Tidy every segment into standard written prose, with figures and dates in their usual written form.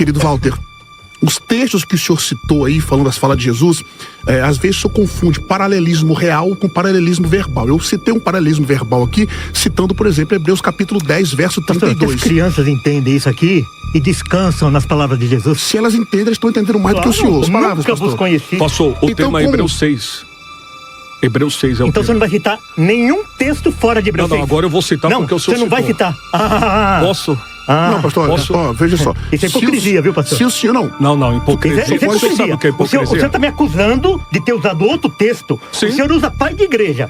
Querido Walter, os textos que o senhor citou aí, falando das falas de Jesus, às vezes o senhor confunde paralelismo real com paralelismo verbal. Eu citei um paralelismo verbal aqui, citando, por exemplo, Hebreus capítulo 10, verso 32. Pastor, as crianças entendem isso aqui e descansam nas palavras de Jesus. Se elas entendem, elas estão entendendo mais do que o senhor. As palavras, nunca vos conheci. Pastor, o Então, tema é como- Hebreus 6. Hebreus 6 é o Então você tema. não vai citar nenhum texto fora de Hebreus Não, 6. agora eu vou citar Não, porque o senhor você não vai citou. citar. Posso? Não, pastor, Posso? ó, veja só. Isso é hipocrisia, viu, pastor? Se o senhor não... Não, hipocrisia. Isso é O senhor hipocrisia. sabe o que é O senhor hipocrisia? está me acusando de ter usado outro texto. Sim. O senhor usa pai de igreja.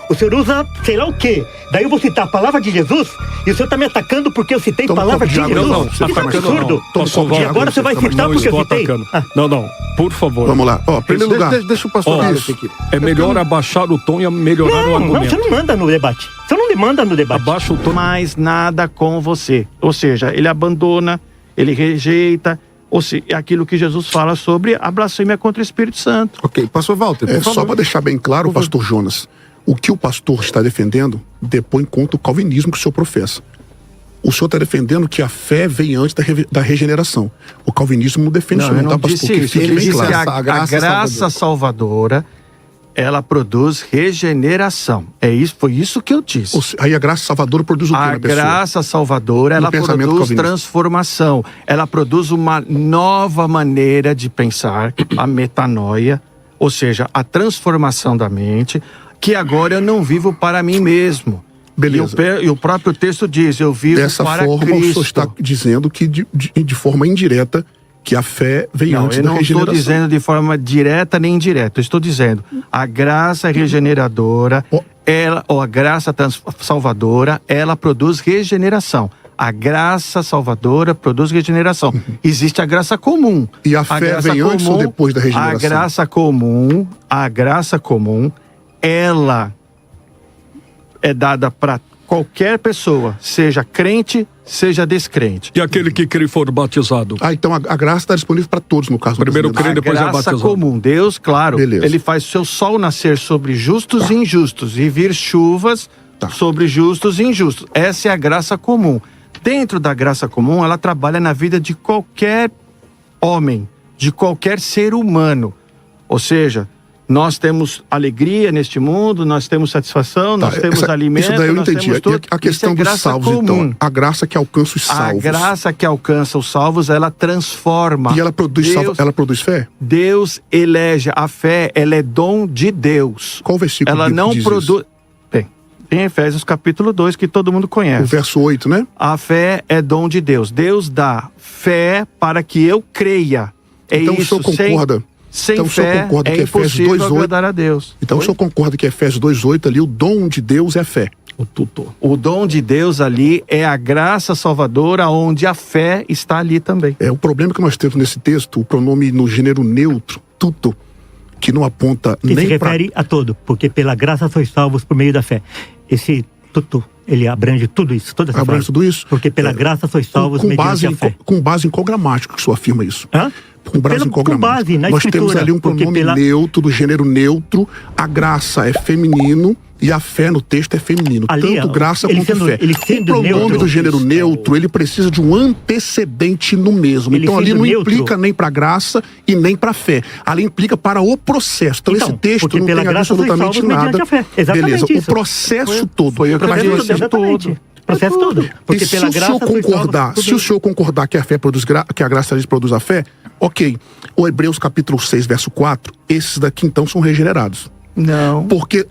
O senhor usa sei lá o quê. Daí eu vou citar a palavra de Jesus e o senhor está me atacando porque eu citei Toma um palavra copo de de água, Jesus. Não, Isso é atacando absurdo. não. Pastor, um copo de E água, agora você vai também. citar Não porque eu estou citei. atacando. Não, por favor. Vamos lá. Ó, em primeiro lugar... Deixa o pastor Ó, esse aqui. é melhor abaixar o tom e melhorar o Não, argumento. você não manda no debate. Você não demanda no debate. Abaixa o tom. Mais nada com você. Ou seja, ele abandona, ele rejeita, ou seja, é aquilo que Jesus fala sobre a blasfêmia contra o Espírito Santo. Ok, pastor Walter, por Só favor. para deixar bem claro, pastor Jonas, o que o pastor está defendendo depõe contra o calvinismo que o senhor professa. O senhor está defendendo que a fé vem antes da regeneração. O calvinismo não defende isso, eu não, tá, pastor? disse Que isso. fique Ele bem disse claro. que a graça salvadora, ela produz regeneração. É isso, foi isso que eu disse. Aí a graça salvadora produz o quê A na pessoa? graça salvadora, ela pensamento produz calvinista. transformação. Ela produz uma nova maneira de pensar, a metanoia, ou seja, a transformação da mente, que agora eu não vivo para mim mesmo. Beleza. E o próprio texto diz, eu vivo Dessa para forma, o Cristo. senhor está dizendo que de forma indireta que a fé vem Não, antes eu da não regeneração. estou dizendo de forma direta nem indireta. Eu estou dizendo a graça regeneradora, a graça salvadora, ela produz regeneração. A graça salvadora produz regeneração. Existe a graça comum. E a fé graça vem antes ou depois da regeneração? A graça comum, ela é dada para qualquer pessoa, seja crente, seja descrente. E aquele que crê e for batizado? Então a graça está disponível para todos, no caso. Primeiro brasileiro. crê, depois é graça batizado. comum, Deus, claro, Beleza. ele faz o seu sol nascer sobre justos e injustos e vir chuvas sobre justos e injustos. Essa é a graça comum. Dentro da graça comum, ela trabalha na vida de qualquer homem, de qualquer ser humano. Ou seja, nós temos alegria neste mundo, nós temos satisfação, nós temos alimento, Isso daí eu nós entendi. temos tudo. A questão Isso é dos graça salvos, comum. então. A graça que alcança os A salvos. graça que alcança os salvos, ela transforma. E ela produz, ela produz fé? Deus elege. A fé, ela é dom de Deus. Qual versículo Ela bíblico não diz produz... Bem, em Efésios capítulo 2, que todo mundo O conhece. verso 8, né? A fé é dom de Deus. Deus dá fé para que eu creia. É Então isso. o senhor concorda? Sem Então o senhor fé concorda é que Efésios impossível 2:8 agradar a Deus. Então o senhor concorda que Efésios 2:8 ali, o dom de Deus é fé? O tutor. O dom de Deus ali é a graça salvadora, onde a fé está ali também. O problema que nós temos nesse texto, o pronome no gênero neutro, tuto, que não aponta Que se nem para... refere a todo, porque pela graça sois salvos por meio da fé. Esse tutu, ele abrange tudo isso, toda essa Abrange frase. tudo isso? Porque pela graça sois salvos mediante a fé. Com base em qual gramático que o senhor afirma isso? Hã? Com base em qual Com gramático? base na Nós temos escritura, ali um porque pronome neutro, do gênero neutro, a graça é feminino e a fé no texto é feminino. Ali, Tanto graça ele quanto sendo- fé. ele O sendo pronome neutro, do gênero neutro, ele precisa de um antecedente no mesmo. Ele Então ali sendo não neutro- implica nem para graça e nem para fé. Ali implica para o processo. Então, Então, esse texto porque não pela tem graça sois absolutamente salvos mediante nada. a fé. Exatamente Beleza, isso. o processo todo. foi eu que Mas disse. você- Exatamente. O processo todo. Porque e se pela o graça senhor sois concordar, salvos por se o meio- senhor concordar que a fé produz que a graça produz a fé, ok. O Hebreus capítulo 6, verso 4, esses daqui então são regenerados. Não. Porque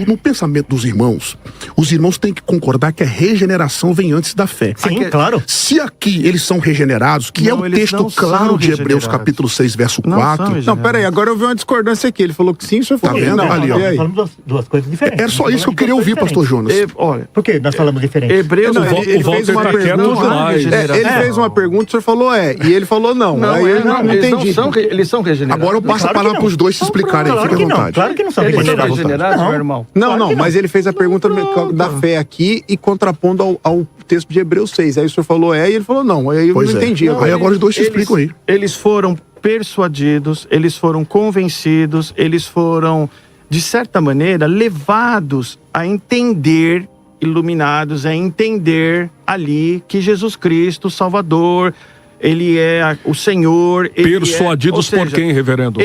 no pensamento dos irmãos, os irmãos têm que concordar que a regeneração vem antes da fé. Sim, claro. Se aqui eles são regenerados, que é Não, o eles texto não são claro de Hebreus regenerados. capítulo 6, verso Não 4, são Não, peraí, agora eu vi uma discordância aqui. Ele falou que sim, o senhor falou Tá que vendo? não. Ali, ó. E aí? Falamos duas coisas diferentes. é só isso que eu queria ouvir, pastor Jonas. Olha, Por que nós falamos diferente? Hebreus... Não, Val- ele o fez Walter uma tá quieto pergunta. demais. Ele fez uma pergunta, o senhor falou e ele falou não. Não, Aí eu não entendi. eles são regenerados. Agora eu passo a palavra para os dois se explicarem, Claro fique à que não, vontade. claro que não são Eles são regenerados. regenerados, Não. meu irmão? Não, Claro que mas ele fez a pergunta da fé aqui e contrapondo ao texto de Hebreus 6. Aí o senhor falou e ele falou não. Aí eu Pois não é. entendi. Aí agora os dois se explicam aí. Eles foram persuadidos, eles foram convencidos, eles foram, de certa maneira, levados a entender, iluminados a entender ali que Jesus Cristo, Salvador, ele é o Senhor. Ele Persuadidos ou por seja, quem, reverendo?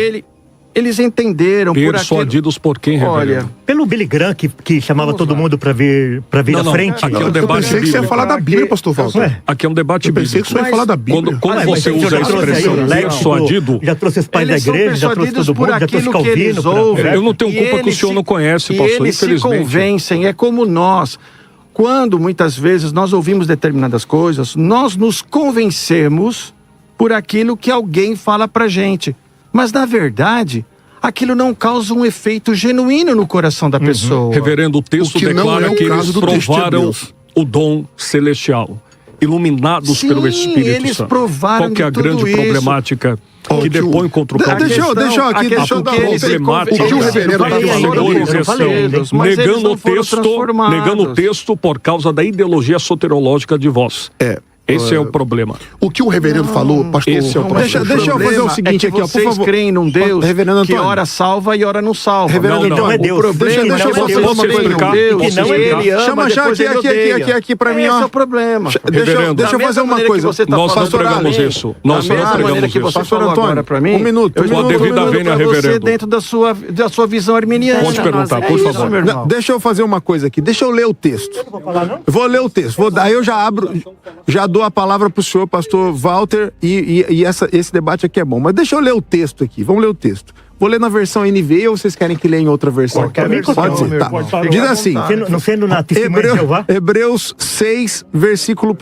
Eles entenderam Persuadidos por quem, reverendo? Olha, Pelo Billy Graham, que chamava Vamos todo lá. mundo para vir à frente. Aqui é um Eu debate pensei que você ia bíblico. falar da Bíblia, pastor Walter. Ué, Aqui é um debate Eu pensei que você ia bíblico. falar da Bíblia. Quando mas você o senhor usa a já trouxe aí expressão o léxico, persuadido, já trouxe os pais da eles são igreja, já trouxe persuadidos todo por mundo, já trouxe aquilo que eles Calvino. ouvem. Eu não tenho E culpa que o eles senhor não conhece, pastor, eles se infelizmente. convencem, é como nós. Quando muitas vezes nós ouvimos determinadas coisas, nós nos convencemos por aquilo que alguém fala pra gente. Mas na verdade, aquilo não causa um efeito genuíno no coração da pessoa. reverendo, o texto O que não declara é o que eles caso do texto de provaram Hebreus. o dom celestial, iluminados Sim, pelo Espírito eles Santo. provaram Qual que é a de tudo grande isso. problemática Ó, que tio, depõe contra o deixa calvinismo? eu dar problemática. O que o reverendo é tá que os falando, senhores eu não falei, estão mas eles negando não o foram texto, transformados. negando o texto por causa da ideologia soterológica de vós. Esse é o problema. O que o reverendo falou, pastor... Esse é o Deixa eu fazer o seguinte aqui, ó, por vocês favor. creem num Deus Reverendo que Antônio. ora salva e ora não salva. Reverendo Não, Antônio, não é Deus. O problema Deixa eu não é fazer Deus. uma coisa. explicar? Deus, Posso que explicar? ele ama, Chama já depois ele odeia. aqui pra mim, Esse ó. é o problema. Deixa eu fazer uma coisa. Tá Nós não pregamos isso. Nós não pregamos que você isso. falou Antônio, agora pra mim, um minuto, eu um estou minuto, Com a devida falando vênia, pra você reverendo. dentro da sua visão arminiana. Pode perguntar, por isso, favor. meu irmão. Deixa eu fazer uma coisa aqui. Deixa eu ler o texto. Não vou falar, não? Vou ler o texto. Aí eu já abro, já dou a palavra pro senhor, pastor Walter, e esse debate aqui é bom. Mas deixa eu ler o texto aqui. Vamos ler o texto. Vou ler na versão NVI ou vocês querem que leia em outra versão? Qualquer Pode versão, ser, meu tá. irmão. Diz assim. Não sendo na testemunha de Jeová? Hebreus 6, versículo 1.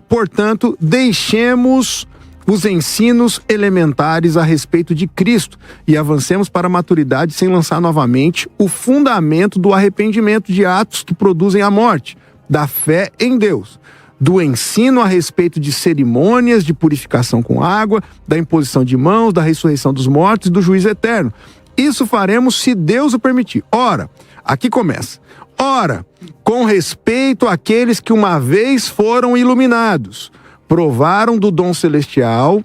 Portanto, deixemos os ensinos elementares a respeito de Cristo e avancemos para a maturidade sem lançar novamente o fundamento do arrependimento de atos que produzem a morte, da fé em Deus, do ensino a respeito de cerimônias de purificação com água, da imposição de mãos, da ressurreição dos mortos e do juízo eterno. Isso faremos se Deus o permitir. Ora, aqui começa. Ora, com respeito àqueles que uma vez foram iluminados, provaram o dom celestial,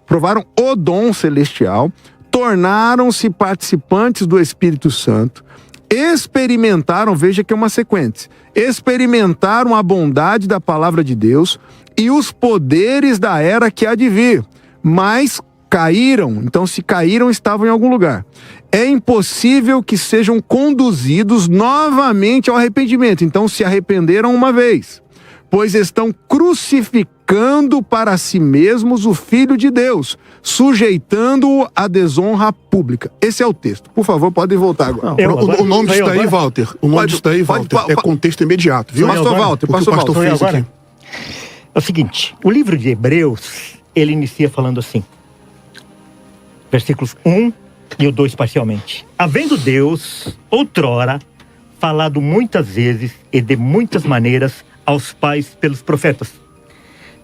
tornaram-se participantes do Espírito Santo, experimentaram, veja que é uma sequência, experimentaram a bondade da palavra de Deus e os poderes da era que há de vir, mas caíram. Então, se caíram, estavam em algum lugar. É impossível que sejam conduzidos novamente ao arrependimento. Então, se arrependeram uma vez, pois estão crucificando para si mesmos o Filho de Deus, sujeitando-o à desonra pública. Esse é o texto. Por favor, podem voltar agora. O nome disso daí, Walter, é contexto imediato, viu? Pastor Walter, O que o pastor Sou eu fez agora? aqui. É o seguinte, o livro de Hebreus, ele inicia falando assim, versículos 1 e o 2 parcialmente. Havendo Deus, outrora, falado muitas vezes e de muitas maneiras aos pais pelos profetas,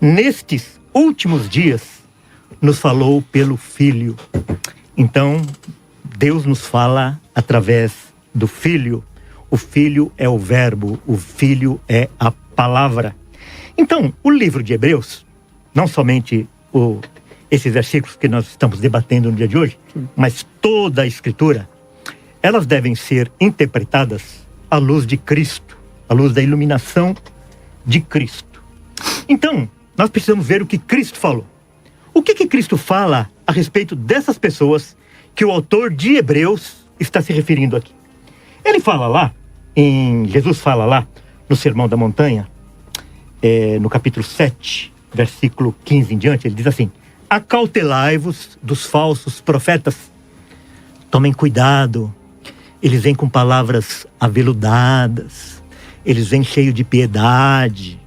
nestes últimos dias nos falou pelo Filho. Então, Deus nos fala através do Filho. O Filho é o verbo, o Filho é a palavra. Então, o livro de Hebreus, não somente esses versículos que nós estamos debatendo no dia de hoje, mas toda a Escritura, elas devem ser interpretadas à luz de Cristo, à luz da iluminação de Cristo. Então, nós precisamos ver o que Cristo falou. O que Cristo fala a respeito dessas pessoas que o autor de Hebreus está se referindo aqui? Ele fala lá, Jesus fala lá, no Sermão da Montanha, no capítulo 7, versículo 15 em diante, ele diz assim: acautelai-vos dos falsos profetas. Tomem cuidado, eles vêm com palavras aveludadas, eles vêm cheios de piedade.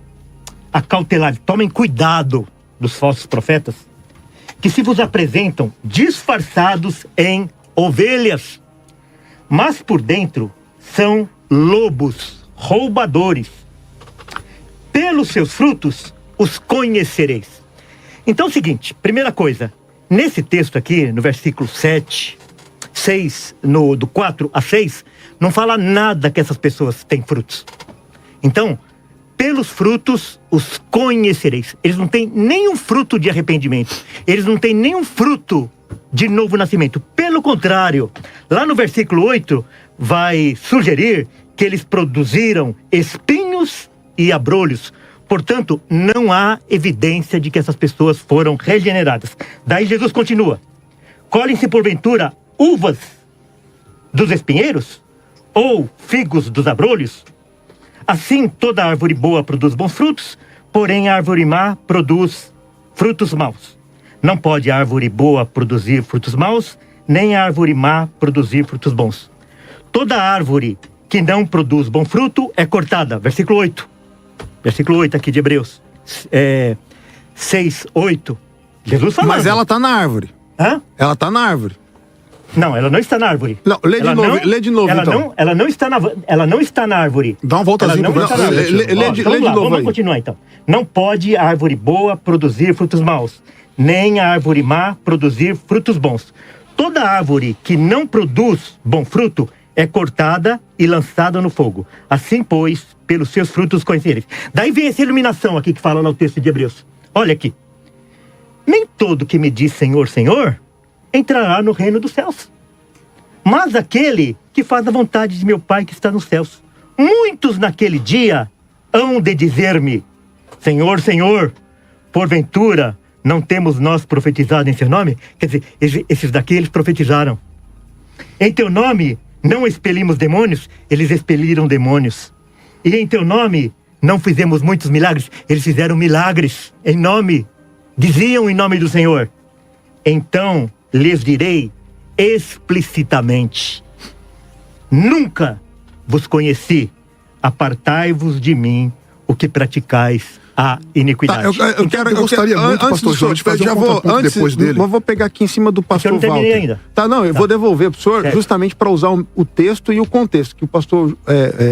Acautelai, tomem cuidado dos falsos profetas, que se vos apresentam disfarçados em ovelhas, mas por dentro são lobos, roubadores. Pelos seus frutos os conhecereis. Então é o seguinte, primeira coisa, nesse texto aqui, no versículo 6, do 4 a 6, não fala nada que essas pessoas têm frutos. Então, pelos frutos os conhecereis. Eles não têm nenhum fruto de arrependimento. Eles não têm nenhum fruto de novo nascimento. Pelo contrário, lá no versículo 8, vai sugerir que eles produziram espinhos e abrolhos, Portanto, não há evidência de que essas pessoas foram regeneradas. Daí Jesus continua. Colhem-se porventura uvas dos espinheiros? Ou figos dos abrolhos? Assim toda árvore boa produz bons frutos, porém a árvore má produz frutos maus. Não pode a árvore boa produzir frutos maus, nem a árvore má produzir frutos bons. Toda árvore que não produz bom fruto é cortada. Versículo 8. Versículo 8 aqui de Hebreus. 6, 8. Jesus falando. Mas ela tá na árvore. Hã? Ela tá na árvore. Não, ela não está na árvore. Não, lê de novo então. Ela não está na árvore. Dá uma voltazinha. Lê de novo vamos aí. continuar então. Não pode a árvore boa produzir frutos maus, nem a árvore má produzir frutos bons. Toda árvore que não produz bom fruto é cortada e lançada no fogo. Assim, pois, pelos seus frutos conhecereis. Daí vem essa iluminação aqui que fala no texto de Hebreus. Olha aqui. Nem todo que me diz Senhor, Senhor, entrará no reino dos céus, mas aquele que faz a vontade de meu Pai que está nos céus. Muitos naquele dia hão de dizer-me, Senhor, Senhor, porventura não temos nós profetizado em seu nome? Quer dizer, esses daqui eles profetizaram. Em teu nome não expelimos demônios? Eles expeliram demônios. E em teu nome não fizemos muitos milagres? Eles fizeram milagres em nome, diziam em nome do Senhor. Então lhes direi explicitamente, nunca vos conheci, apartai-vos de mim, o que praticais a iniquidade. Tá, eu gostaria muito, pastor João, de fazer um contraponto depois dele. Eu vou pegar aqui em cima do pastor Eu não terminei Walter. ainda. Tá, não, eu vou devolver pro senhor justamente para usar o texto e o contexto, que o pastor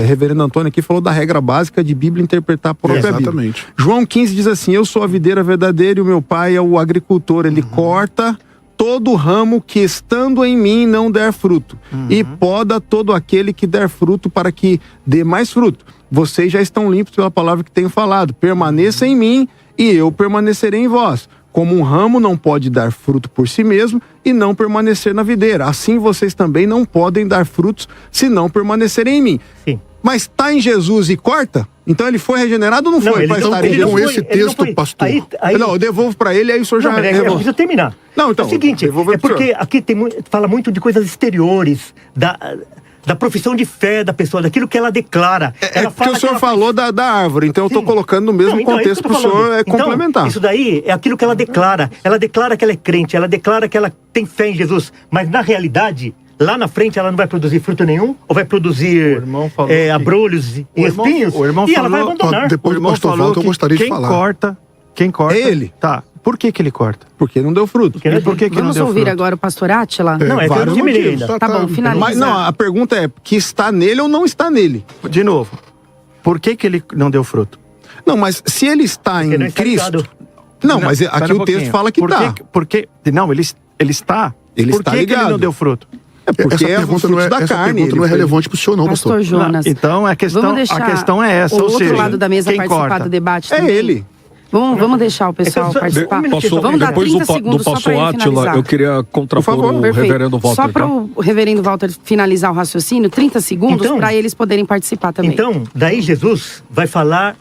reverendo Antônio aqui falou da regra básica de Bíblia interpretar a própria Bíblia. Exatamente. João 15 diz assim, eu sou a videira verdadeira e o meu pai é o agricultor, ele corta todo ramo que estando em mim não der fruto, e poda todo aquele que der fruto para que dê mais fruto. Vocês já estão limpos pela palavra que tenho falado. Permaneça em mim e eu permanecerei em vós. Como um ramo não pode dar fruto por si mesmo e não permanecer na videira, assim vocês também não podem dar frutos se não permanecerem em mim. Sim. Mas está em Jesus e corta? Então ele foi regenerado ou não foi? Para estar em Jesus? Com esse texto, pastor. Não, eu devolvo para ele, aí o senhor já... Eu preciso terminar. Não, então, é o seguinte, é porque aqui fala muito de coisas exteriores, da profissão de fé da pessoa, daquilo que ela declara. Ela porque o senhor falou da árvore, então eu estou colocando no mesmo contexto para o senhor complementar. Isso daí é aquilo que ela declara. Ela declara que ela é crente, ela declara que ela tem fé em Jesus, mas na realidade, lá na frente ela não vai produzir fruto nenhum, ou vai produzir abrolhos e espinhos, e ela vai abandonar. Depois do pastor Walter, eu gostaria de falar. Quem corta... É ele. Tá. Por que ele corta? Porque não deu fruto. E por que não Vamos deu ouvir fruto? agora o pastor Átila? Não, é que eu não terminei ainda. Tá bom, finaliza. Mas não, a pergunta é que está nele ou não está nele? De novo, por que ele não deu fruto? Não, mas se ele está Porque não em está Cristo... ligado. Não, mas aqui o texto fala que está. Não, ele está. Ele por está que ligado. ele não deu fruto? É porque Essa pergunta o fruto da carne. não é relevante para o senhor, não, Pastor pastor. Jonas, Então a questão é essa, o ou outro seja, lado da mesa quem participar corta? do debate É também. ele. Vamos deixar o pessoal participar. Vamos dar Depois 30 do segundos só pastor para ele Átila, finalizar. eu queria contrapor o Perfeito. reverendo Walter. Só para o reverendo Walter finalizar o raciocínio, 30 segundos para eles poderem participar também. Então, daí Jesus vai falar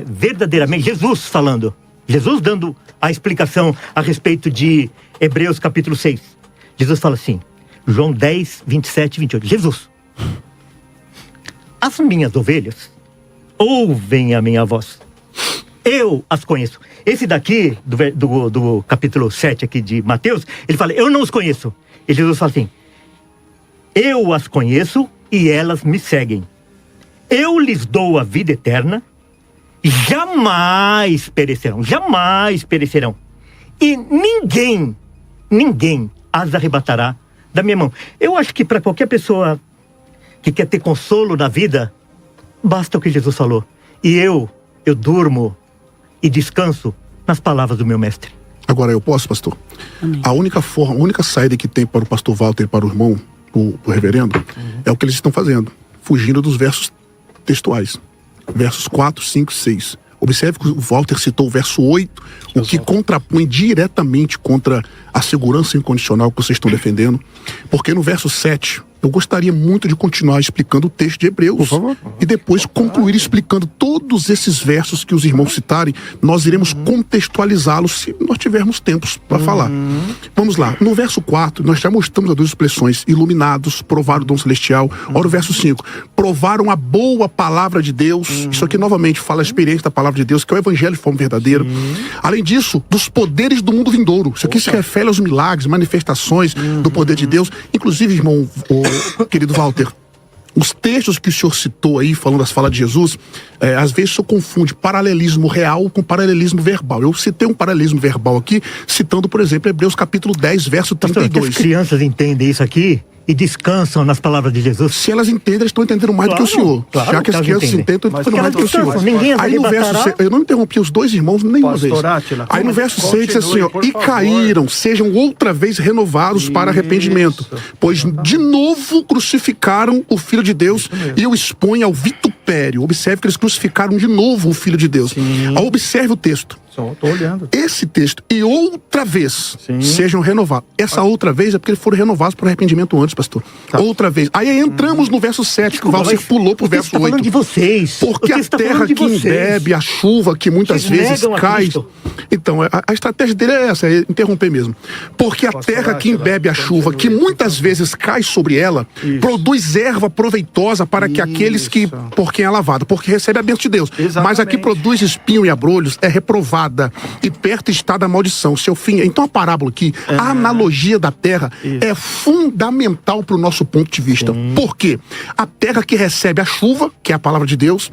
verdadeiramente, Jesus falando, Jesus dando a explicação a respeito de Hebreus capítulo 6. Jesus fala assim, João 10, 27 e 28. Jesus, as minhas ovelhas ouvem a minha voz. Eu as conheço. Esse daqui, do capítulo 7 aqui de Mateus, ele fala, eu não os conheço. E Jesus fala assim, eu as conheço e elas me seguem. Eu lhes dou a vida eterna, jamais perecerão, jamais perecerão. E ninguém as arrebatará da minha mão. Eu acho que para qualquer pessoa que quer ter consolo na vida, basta o que Jesus falou. E eu durmo e descanso nas palavras do meu mestre. Agora eu posso, pastor? Amém. A única saída que tem para o pastor Walter e para o irmão, o reverendo, é o que eles estão fazendo, fugindo dos versos textuais. Versos 4, 5, 6. Observe que o Walter citou o verso 8, o que contrapõe diretamente contra a segurança incondicional que vocês estão defendendo. Porque no verso 7, eu gostaria muito de continuar explicando o texto de Hebreus. Por favor. E depois concluir explicando todos esses versos que os irmãos citarem. Nós iremos contextualizá-los se nós tivermos tempos para falar. Vamos lá. No verso 4, nós já mostramos as duas expressões. Iluminados, provaram o dom celestial. Olha o verso 5. Provaram a boa palavra de Deus. Isso aqui novamente fala a experiência da palavra de Deus, que é o evangelho de forma verdadeira. Além disso, dos poderes do mundo vindouro. Isso aqui se refere aos milagres, manifestações do poder de Deus. Inclusive, irmão, querido Walter, os textos que o senhor citou aí, falando das falas de Jesus, às vezes o senhor confunde paralelismo real com paralelismo verbal. Eu citei um paralelismo verbal aqui, citando, por exemplo, Hebreus capítulo 10, verso 32. Pastor, as crianças entendem isso aqui e descansam nas palavras de Jesus. Se elas entendem, elas estão entendendo mais do que o senhor. Claro, já que as crianças entendem, estão entendendo mais do que o senhor. Aí no verso 6, eu não interrompi os dois irmãos nenhuma vez. Aí no verso 6 diz assim, ó, e caíram, sejam outra vez renovados para arrependimento, pois de novo crucificaram o Filho de Deus e o expõem ao vitupério. Observe que eles crucificaram de novo o Filho de Deus. Observe o texto. Tô olhando. Esse texto, e outra vez sejam renovados. Essa outra vez é porque eles foram renovados para arrependimento antes, pastor. Outra vez. Aí entramos no verso 7, que o Valcir pulou pro verso 8. Falando de vocês. Porque a terra que embebe, a chuva que muitas vezes cai. Então, a estratégia dele é essa, é interromper mesmo. Porque a terra que embebe a chuva, que muitas vezes cai sobre ela, produz erva proveitosa para que aqueles que, por quem é lavado, porque recebe a bênção de Deus. Mas a que produz espinho e abrolhos é reprovada. E perto está da maldição, seu fim. Então a parábola aqui, a analogia da terra é fundamental para o nosso ponto de vista. Por quê? A terra que recebe a chuva, que é a palavra de Deus,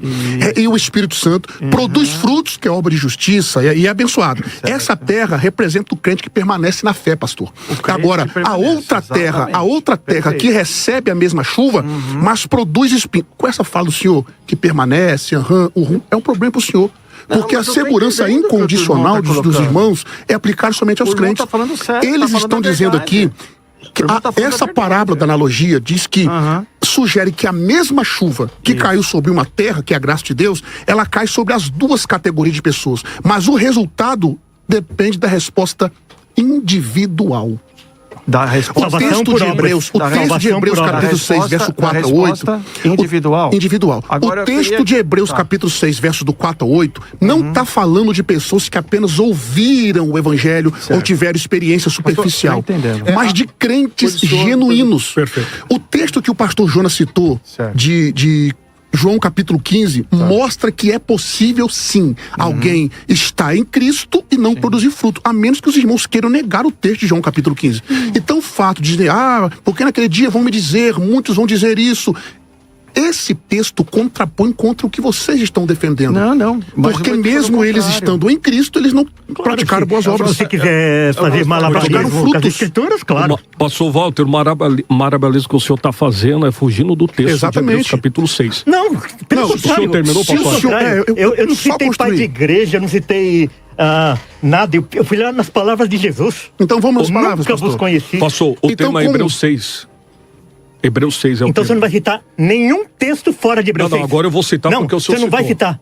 e o Espírito Santo, produz frutos, que é obra de justiça, e é abençoado. Essa terra representa o crente que permanece na fé, pastor. Agora, a outra terra que recebe a mesma chuva, mas produz espinho. Com essa fala do senhor, que permanece, é um problema para o senhor. Porque a segurança incondicional dos irmãos é aplicada somente aos crentes. Eles estão dizendo aqui que essa parábola da analogia diz que sugere que a mesma chuva que caiu sobre uma terra, que é a graça de Deus, ela cai sobre as duas categorias de pessoas. Mas o resultado depende da resposta individual. Da resposta. O texto de Hebreus, capítulo 6, verso 4 a 8. Individual. Agora, o texto de Hebreus, capítulo 6, verso do 4 a 8, não está falando de pessoas que apenas ouviram o evangelho ou tiveram experiência superficial, mas de crentes genuínos. O texto que o pastor Jonas citou, de João capítulo 15, mostra que é possível sim alguém estar em Cristo e não produzir fruto, a menos que os irmãos queiram negar o texto de João capítulo 15. Então o fato de dizer, porque naquele dia vão me dizer, muitos vão dizer isso, esse texto contrapõe contra o que vocês estão defendendo. Não. Porque mesmo eles estando em Cristo, eles não praticaram boas obras. Se você quiser fazer malabarismo com as escrituras, claro. Pastor Walter, o maravilhoso que o senhor está fazendo é fugindo do texto de Hebreus capítulo 6. Não, pelo contrário. O senhor terminou, pastor? Eu não citei pai de igreja, não citei nada. Eu fui lá nas palavras de Jesus. Então vamos às palavras, pastor. Nunca vos conheci. Pastor, o tema é Hebreus 6. Hebreus 6 é o Então você não vai citar nenhum texto fora de Hebreus 6. Não, agora eu vou citar porque o senhor citou. Você não vai citar.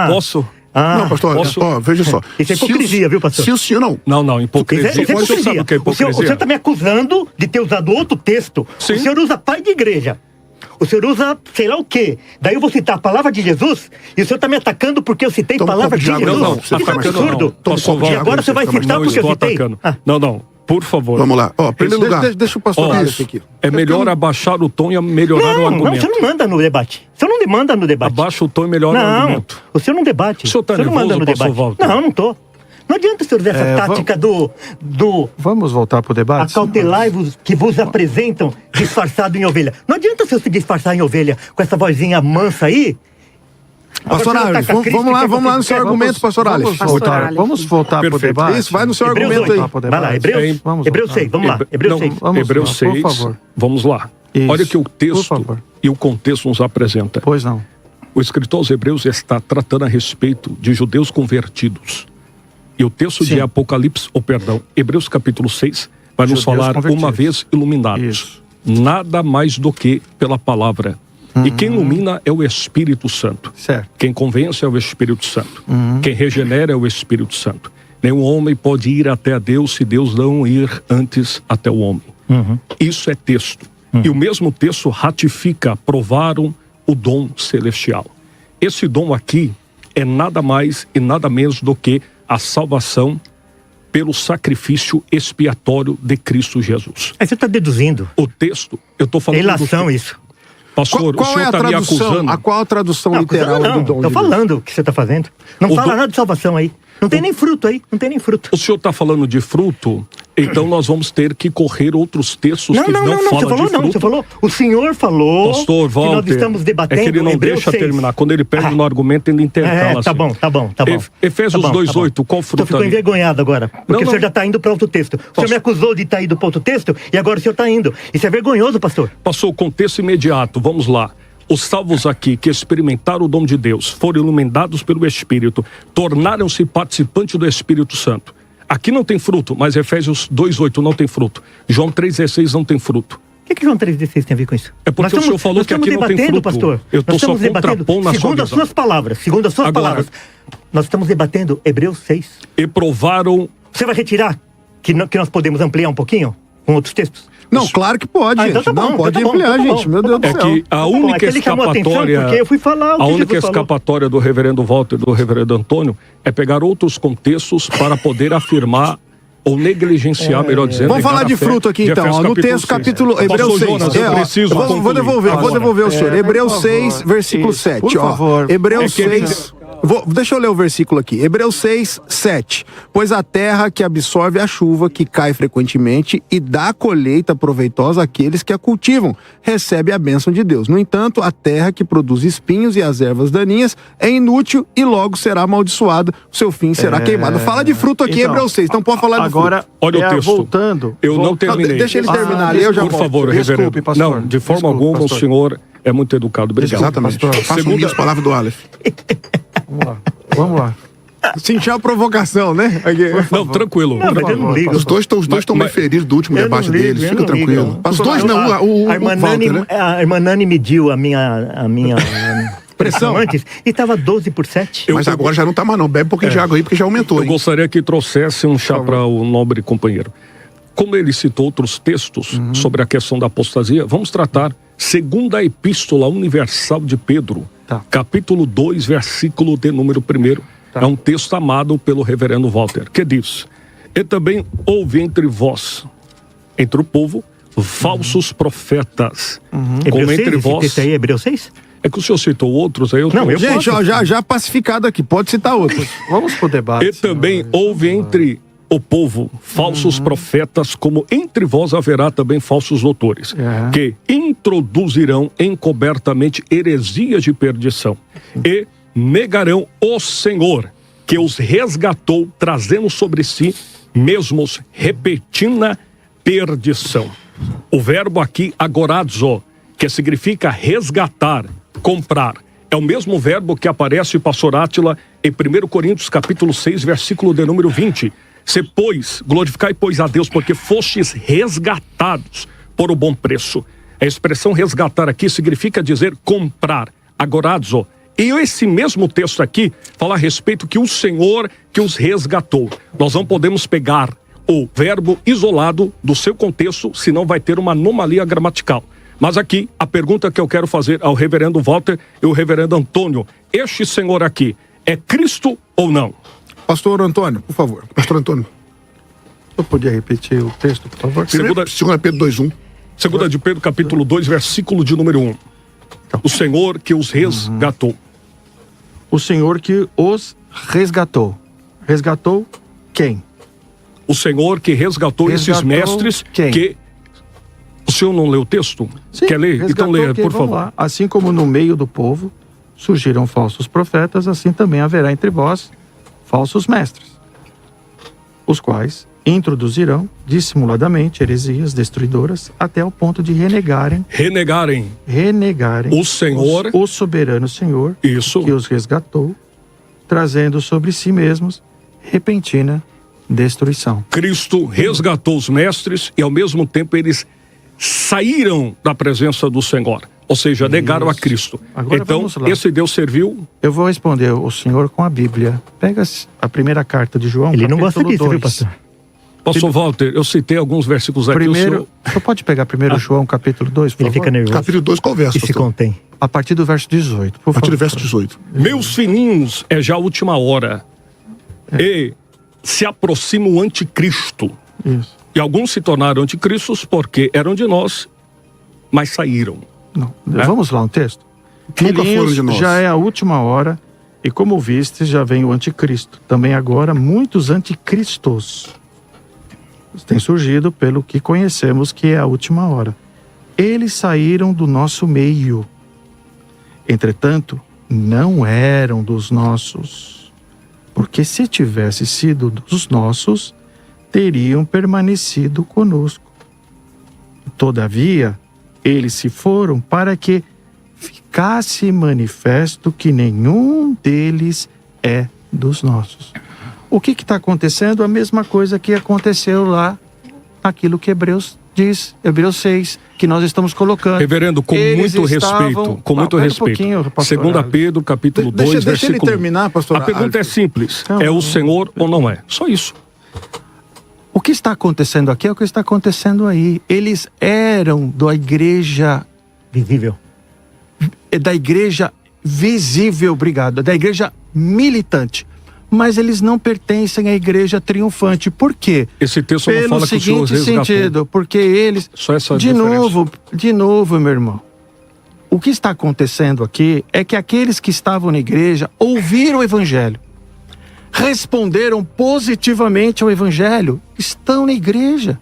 Posso? Não, pastor, veja só. Isso é hipocrisia, viu, pastor? Se o senhor Não, hipocrisia. Isso é hipocrisia. O senhor sabe o que é hipocrisia? O senhor está me acusando de ter usado outro texto. Sim. O senhor usa pai de igreja. O senhor usa sei lá o quê. Daí eu vou citar a palavra de Jesus e o senhor está me atacando porque eu citei palavra de Jesus. Não, isso é absurdo. E agora você vai citar porque eu citei? Não. Por favor. Vamos lá. Primeiro lugar. Deixa o pastor aqui. É melhor abaixar o tom e melhorar o argumento. Não, você não manda no debate. Você não demanda no debate. Abaixa o tom e melhora o argumento. O senhor não debate. O senhor está nervoso, não manda no pastor debate. Walter? Não tô. Não adianta o senhor ver essa tática do... Vamos voltar pro debate? Acautelai-vos que vos apresentam disfarçado em ovelha. Não adianta o senhor se disfarçar em ovelha com essa vozinha mansa aí. Pastor Alex, vamos lá no seu argumento, pastor Alex. Vamos voltar pro debate. Isso, vai no seu argumento aí. Vai lá, Hebreus 6, vamos lá. Hebreus 6, por favor. Vamos lá. Olha o que o texto e o contexto nos apresenta. Pois não. O escritor aos Hebreus está tratando a respeito de judeus convertidos. E o texto de Hebreus capítulo 6, vai nos falar uma vez iluminados. Nada mais do que pela palavra. E quem ilumina é o Espírito Santo. Certo. Quem convence é o Espírito Santo. Quem regenera é o Espírito Santo. Nenhum homem pode ir até a Deus se Deus não ir antes até o homem. Isso é texto. E o mesmo texto ratifica, provaram o dom celestial. Esse dom aqui é nada mais e nada menos do que a salvação pelo sacrifício expiatório de Cristo Jesus. Aí você está deduzindo. O texto, eu estou falando... Relação isso. Pastor, qual o senhor está me acusando... Qual a tradução literal do dom Estou falando o que você está fazendo. Não fala nada de salvação aí. Não tem nem fruto aí, não tem nem fruto. O senhor está falando de fruto, então nós vamos ter que correr outros textos que não falam você falou de fruto. Você falou, o senhor falou Pastor Walter, que nós estamos debatendo. É que ele não deixa terminar. Quando ele perde no argumento, ele intercala. Tá bom. Efésios 2:8, qual fruto? Eu fico envergonhado agora, porque o senhor já está indo para outro texto. O senhor me acusou de estar indo para outro texto e agora o senhor está indo. Isso é vergonhoso, pastor. Passou o contexto imediato, vamos lá. Os salvos aqui que experimentaram o dom de Deus, foram iluminados pelo Espírito, tornaram-se participantes do Espírito Santo. Aqui não tem fruto, mas Efésios 2:8 não tem fruto. João 3:16 não tem fruto. O que João 3:16 tem a ver com isso? É porque o senhor falou que aqui não tem fruto. Pastor. Eu estou só contrapondo a sua Segundo as suas palavras, nós estamos debatendo Hebreus 6. E provaram... Você vai retirar que nós podemos ampliar um pouquinho com outros textos? Não, claro que pode, gente. Então tá bom, não, pode então tá ampliar, bom, gente. Meu Deus do É céu. que a única escapatória... Porque eu fui falar o que a única Jesus escapatória do reverendo Walter e do reverendo Antônio é pegar outros contextos para poder afirmar ou negligenciar, melhor dizendo. Vamos falar de fruto aqui, então. Ó, no texto, capítulo Hebreus 6. Vou devolver o senhor. Hebreus 6, versículo 7. Por favor. Hebreus 6... Deixa eu ler o versículo aqui. Hebreus 6, 7. Pois a terra que absorve a chuva, que cai frequentemente, e dá colheita proveitosa àqueles que a cultivam, recebe a bênção de Deus. No entanto, a terra que produz espinhos e as ervas daninhas é inútil e logo será amaldiçoada. O seu fim será queimado. Fala de fruto aqui, então, Hebreus 6. Então pode falar de agora, fruto. Olha o texto. Voltando. Eu não terminei. Deixa ele terminar ali, eu já Por favor, Desculpe, reverendo. pastor. Não, de forma alguma, pastor. O senhor é muito educado. Obrigado. Exatamente. Faço as palavras do Aleph. Vamos lá. Sentiu a provocação, né? Não, tranquilo. Não, mas eu não ligo. Os dois estão meio feridos do último debate deles. Fica tranquilo. Os dois não, o Walter, né? A irmã Nani mediu a minha pressão antes e estava 12 por 7. Mas agora já não está mais não. Bebe um pouquinho de água aí, porque já aumentou. Eu gostaria que trouxesse um chá para o nobre companheiro. Como ele citou outros textos sobre a questão da apostasia, vamos tratar segunda epístola universal de Pedro, capítulo 2, versículo de número 1. É um texto amado pelo reverendo Walter, que diz: e também houve entre vós, entre o povo, falsos profetas. Como entre vós... Esse aí é Hebreus 6? É que o senhor citou outros aí. Gente, já pacificado aqui, pode citar outros. Vamos pro debate. E também houve entre o povo falsos profetas, como entre vós haverá também falsos doutores, que introduzirão encobertamente heresias de perdição e negarão o Senhor, que os resgatou, trazendo sobre si mesmos repentina perdição. O verbo aqui, agorazo, que significa resgatar, comprar, é o mesmo verbo que aparece, pastor Átila, em 1 Coríntios capítulo 6, versículo de número 20. Se, pois, glorificai, pois, a Deus, porque fostes resgatados por o bom preço. A expressão resgatar aqui significa dizer comprar, agorazo. E esse mesmo texto aqui fala a respeito que o Senhor que os resgatou. Nós não podemos pegar o verbo isolado do seu contexto, senão vai ter uma anomalia gramatical. Mas aqui, a pergunta que eu quero fazer ao reverendo Walter e ao reverendo Antônio: este Senhor aqui é Cristo ou não? Pastor Antônio, por favor. Pastor Antônio. Eu podia repetir o texto, por favor? Segunda Pedro 2:1. Segunda de Pedro, capítulo 2, versículo de número 1. O Senhor que os resgatou. O Senhor que os resgatou. Resgatou quem? O Senhor que resgatou esses mestres quem? Que... O senhor não leu o texto? Sim, quer ler? Então leia, por favor. Lá. Assim como no meio do povo surgiram falsos profetas, assim também haverá entre vós falsos mestres, os quais introduzirão dissimuladamente heresias destruidoras até o ponto de renegarem o Senhor, o soberano Senhor, isso, que os resgatou, trazendo sobre si mesmos repentina destruição. Cristo resgatou os mestres e ao mesmo tempo eles saíram da presença do Senhor, ou seja, negaram a Cristo. Agora então, esse Deus serviu... Eu vou responder o senhor com a Bíblia. Pega a primeira carta de João, ele não gosta disso, viu, pastor? Pastor Walter, eu citei alguns versículos aqui. Primeiro, você pode pegar primeiro João capítulo 2, por Ele favor? fica nervoso. Capítulo 2, qual verso? E se pastor? contém. A partir do verso 18, por A partir favor. do verso 18. Meus filhinhos, é já a última hora. E se aproxima o anticristo. Isso. E alguns se tornaram anticristos porque eram de nós, mas saíram. Não. Vamos lá, um texto. Nunca foram de nós. Já é a última hora, e como viste, já vem o anticristo. Também agora, muitos anticristos têm surgido pelo que conhecemos que é a última hora. Eles saíram do nosso meio. Entretanto, não eram dos nossos. Porque se tivesse sido dos nossos, teriam permanecido conosco. Todavia, eles se foram para que ficasse manifesto que nenhum deles é dos nossos. O que está acontecendo? A mesma coisa que aconteceu lá, naquilo que Hebreus diz, Hebreus 6, que nós estamos colocando. Reverendo, com Eles muito estavam- respeito, com muito Pera um respeito. pouquinho, pastor Segunda Alex. Pedro, capítulo 2, Deixa ele versículo 1. terminar, pastor. A pergunta é simples. Não, É o não. Senhor ou não é? Só isso. O que está acontecendo aqui é o que está acontecendo aí. Eles eram da igreja visível, obrigado, da igreja militante. Mas eles não pertencem à igreja triunfante. Por quê? Esse texto não Pelo fala que o Senhor seguinte resgatou. sentido, porque eles... Só essa de diferença. novo, meu irmão. O que está acontecendo aqui é que aqueles que estavam na igreja ouviram o evangelho, responderam positivamente ao evangelho, estão na igreja.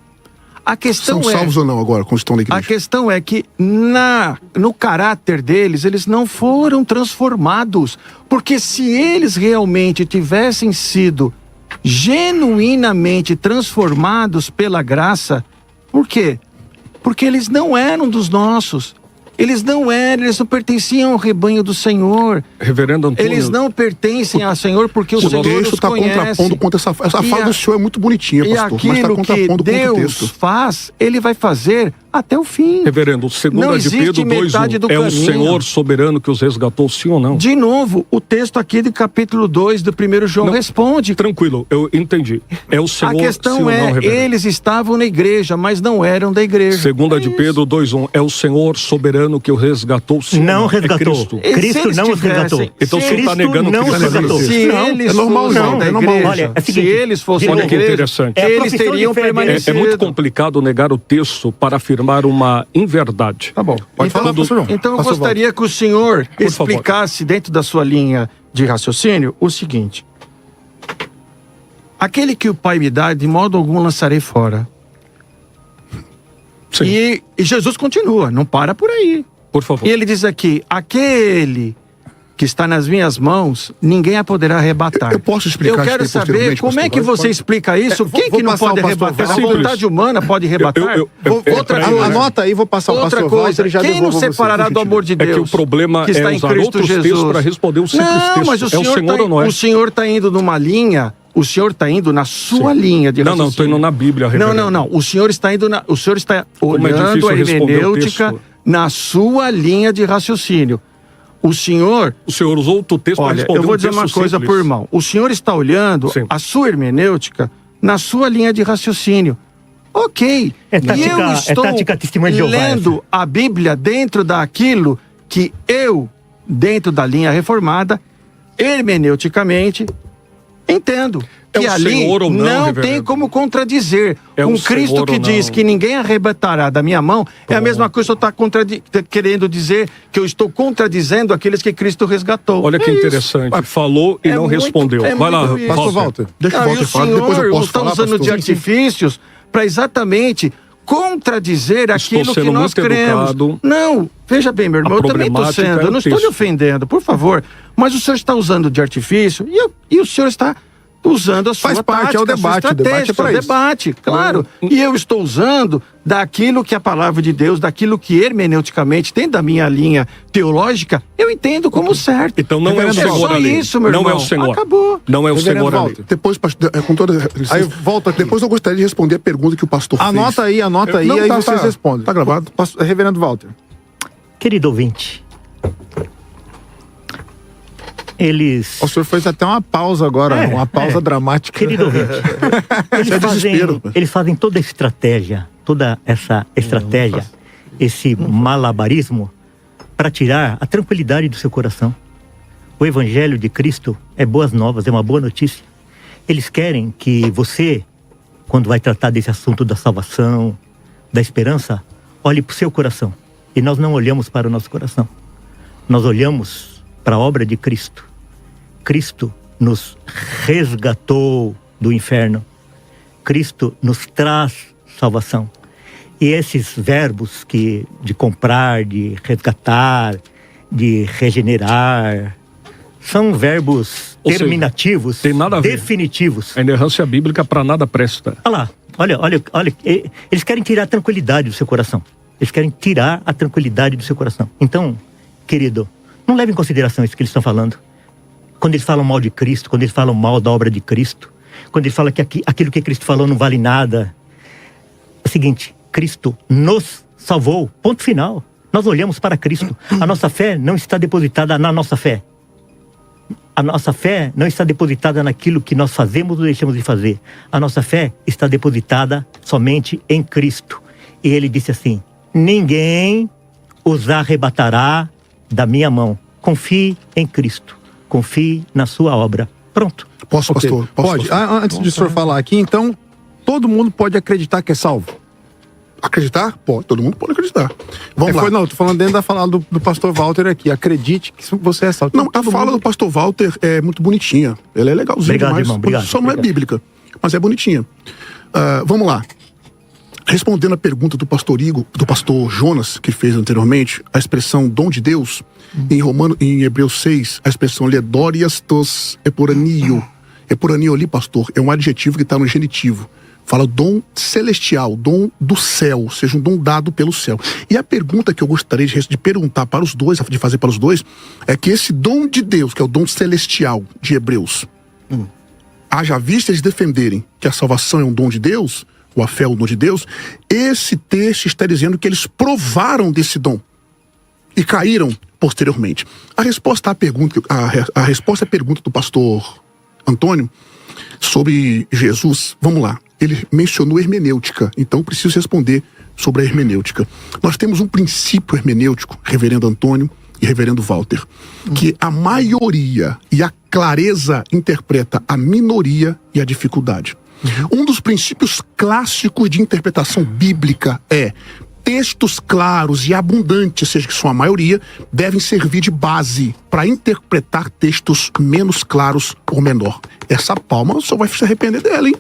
A questão São salvos ou não agora, quando estão na a igreja? questão é que no caráter deles, eles não foram transformados. Porque se eles realmente tivessem sido genuinamente transformados pela graça, por quê? Porque eles não eram dos nossos. Eles não pertenciam ao rebanho do Senhor. Reverendo Antônio, Eles não pertencem ao Senhor porque o O Senhor texto os está conhece. contrapondo contra essa E fala do senhor é muito bonitinha, E pastor, mas está aquilo que contrapondo contra o Deus texto. faz, Ele vai fazer até o fim. Reverendo, segunda Não de existe Pedro 2:1, metade do é o caminho. Senhor soberano que os resgatou, sim ou não? De novo, o texto aqui do capítulo 2 do 1 João Não, responde. Tranquilo, eu entendi. É o Senhor, A sim questão ou não, é, reverendo? eles estavam na igreja, mas não eram da igreja. Segunda É de isso. Pedro 2:1, é o Senhor soberano que o resgatou, sim ou Não não? resgatou. É Cristo. E se Cristo eles não os resgatou. tivessem- Então o senhor está Cristo negando não que os Cristo resgatou. Se Não, eles é normal, fossem não, da é normal. igreja, Olha, é o se seguinte, eles fossem Olha da que igreja, interessante. É a eles profissão de teriam fé deles. permanecido. É muito complicado negar o texto para afirmar uma inverdade. Tá bom. Pode falar, pastor João. Então eu Pastor gostaria que o senhor Por favor. explicasse dentro da sua linha de raciocínio o seguinte. Aquele que o Pai me dá, de modo algum lançarei fora. Sim, E Jesus continua, não para por aí. por favor. E ele diz aqui, aquele que está nas minhas mãos, ninguém a poderá arrebatar. Eu posso explicar Eu quero isso daí saber posteriormente, como é pastor? que você Pode? explica isso. Vou- Quem vou que não passar pode o pastor arrebatar? A Walter. vontade humana pode arrebatar? Outra peraí, coisa. Anota aí, vou passar o Outra pastor Walter coisa, e já quem nos devolvo você. separará do amor de É Deus? que o problema que está é em usar Cristo outros Jesus? textos para responder o simples Não, texto. mas o É o senhor Senhor tá, ou não é? O senhor está indo numa linha, o senhor está indo na sua linha de Não, raciocínio. estou indo na Bíblia, reverendo. Não. O senhor está indo o senhor está Como é olhando difícil a responder o hermenêutica texto. na sua linha de raciocínio. O senhor O senhor usou outro texto para Olha, responder eu vou um dizer texto uma coisa simples. por irmão. O senhor está olhando Sim. a sua hermenêutica na sua linha de raciocínio. Ok. É tática- E eu é estou tática testemunha de Jeová, lendo a Bíblia dentro daquilo que eu, dentro da linha reformada, hermeneuticamente, entendo. É Que o ali Senhor ou não, não reverendo? tem como contradizer. É Um o Cristo Senhor que ou diz não? que ninguém arrebatará da minha mão é a mesma coisa que eu estou querendo dizer que eu estou contradizendo aqueles que Cristo resgatou. Olha que É isso. interessante. Falou e É não muito- respondeu. é Vai lá, muito isso. Pastor Walter. Walter. Deixa o Ah, e Walter o falar, depois eu senhor posso está falar, usando de pastor. artifícios para exatamente contradizer aquilo que sendo nós muito cremos. educado. Não, veja bem, meu irmão, A eu também estou problemática sendo, é eu o não estou lhe texto. ofendendo, por favor. Mas o senhor está usando de artifício e o senhor está usando a sua Faz parte, tática, é o a sua debate, o debate é estratégia, pra o isso. debate, claro. E eu estou usando daquilo que a palavra de Deus, daquilo que hermeneuticamente tem da minha linha teológica, eu entendo como certo. Então não é o É Senhor só ali. isso, meu não irmão. é o Senhor. Acabou. Não é o Reverendo Senhor ali. Walter. Depois, pastor, com toda licença, Aí volta aqui. depois eu gostaria de responder a pergunta que o pastor Anota fez. aí, Não, aí tá, vocês tá. respondem. Tá gravado? Reverendo Walter. Querido ouvinte, O senhor fez até uma pausa agora, uma pausa dramática. Querido ouvinte, eles fazem toda essa estratégia, esse malabarismo para tirar a tranquilidade do seu coração. O Evangelho de Cristo é boas novas, é uma boa notícia. Eles querem que você, quando vai tratar desse assunto da salvação, da esperança, olhe para o seu coração. E nós não olhamos para o nosso coração. Nós olhamos para a obra de Cristo. Cristo nos resgatou do inferno. Cristo nos traz salvação. E esses verbos de comprar, de resgatar, de regenerar, são verbos terminativos, tem nada a ver. Definitivos. A inerrância bíblica para nada presta. Olha, eles querem tirar a tranquilidade do seu coração. Eles querem tirar a tranquilidade do seu coração. Então, querido, não leve em consideração isso que eles estão falando. Quando eles falam mal de Cristo, quando eles falam mal da obra de Cristo, quando eles falam que aquilo que Cristo falou não vale nada. É o seguinte, Cristo nos salvou, ponto final. Nós olhamos para Cristo. A nossa fé não está depositada na nossa fé. A nossa fé não está depositada naquilo que nós fazemos ou deixamos de fazer. A nossa fé está depositada somente em Cristo. E ele disse assim: ninguém os arrebatará da minha mão. Confie em Cristo. Confie na sua obra. Pronto. Posso, pastor? Pode. Antes de o senhor falar aqui, então, todo mundo pode acreditar que é salvo? Acreditar? Pode. Todo mundo pode acreditar. Vamos lá. Não, tô falando dentro da fala do pastor Walter aqui. Acredite que você é salvo. Não, a fala do pastor Walter é muito bonitinha. Ela é legalzinha. Obrigado, demais. irmão. Obrigado. Só não é bíblica, mas é bonitinha. Vamos lá. Respondendo a pergunta do pastor Jonas, que fez anteriormente, a expressão dom de Deus, em Hebreus 6, a expressão ledorias tos eporanio. Eporanio ali, pastor, é um adjetivo que está no genitivo. Fala dom celestial, dom do céu, ou seja, um dom dado pelo céu. E a pergunta que eu gostaria de perguntar para os dois, de fazer para os dois, é que esse dom de Deus, que é o dom celestial de Hebreus, haja vista eles defenderem que a salvação é um dom de Deus, ou a fé é um dom de Deus, esse texto está dizendo que eles provaram desse dom e caíram posteriormente. A resposta à pergunta do pastor Antônio sobre Jesus, vamos lá. Ele mencionou hermenêutica, então preciso responder sobre a hermenêutica. Nós temos um princípio hermenêutico, reverendo Antônio e reverendo Walter, que a maioria e a clareza interpreta a minoria e a dificuldade. Um dos princípios clássicos de interpretação bíblica é: textos claros e abundantes, seja que sua maioria, devem servir de base para interpretar textos menos claros ou menor. Essa palma só vai se arrepender dela, hein?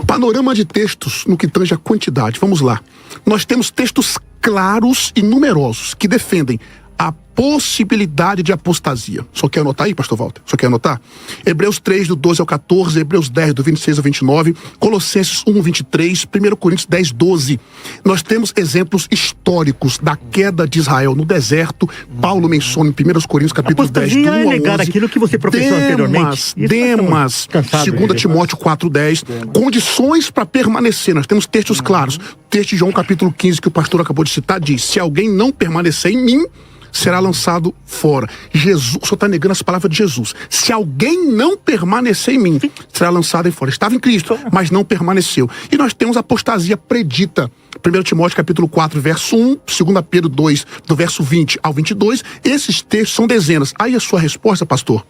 Panorama de textos no que tange a quantidade. Vamos lá. Nós temos textos claros e numerosos que defendem a possibilidade de apostasia. Só quer anotar aí, pastor Walter? Só quer anotar? Hebreus 3, do 12 ao 14, Hebreus 10, do 26 ao 29, Colossenses 1, 23, 1 Coríntios 10, 12. Nós temos exemplos históricos da queda de Israel no deserto. Paulo menciona em 1 Coríntios, capítulo 10, do 1 ao 11. Negar aquilo que você professou anteriormente. Demas, 2 Timóteo 4, 10. Condições para permanecer. Nós temos textos claros. O texto de João, capítulo 15, que o pastor acabou de citar, diz: se alguém não permanecer em mim, será lançado fora. Jesus, o senhor está negando as palavras de Jesus. Se alguém não permanecer em mim, será lançado fora. Estava em Cristo, mas não permaneceu. E nós temos a apostasia predita. 1 Timóteo capítulo 4, verso 1, 2 Pedro 2, do verso 20 ao 22. Esses textos são dezenas. Aí a sua resposta, pastor?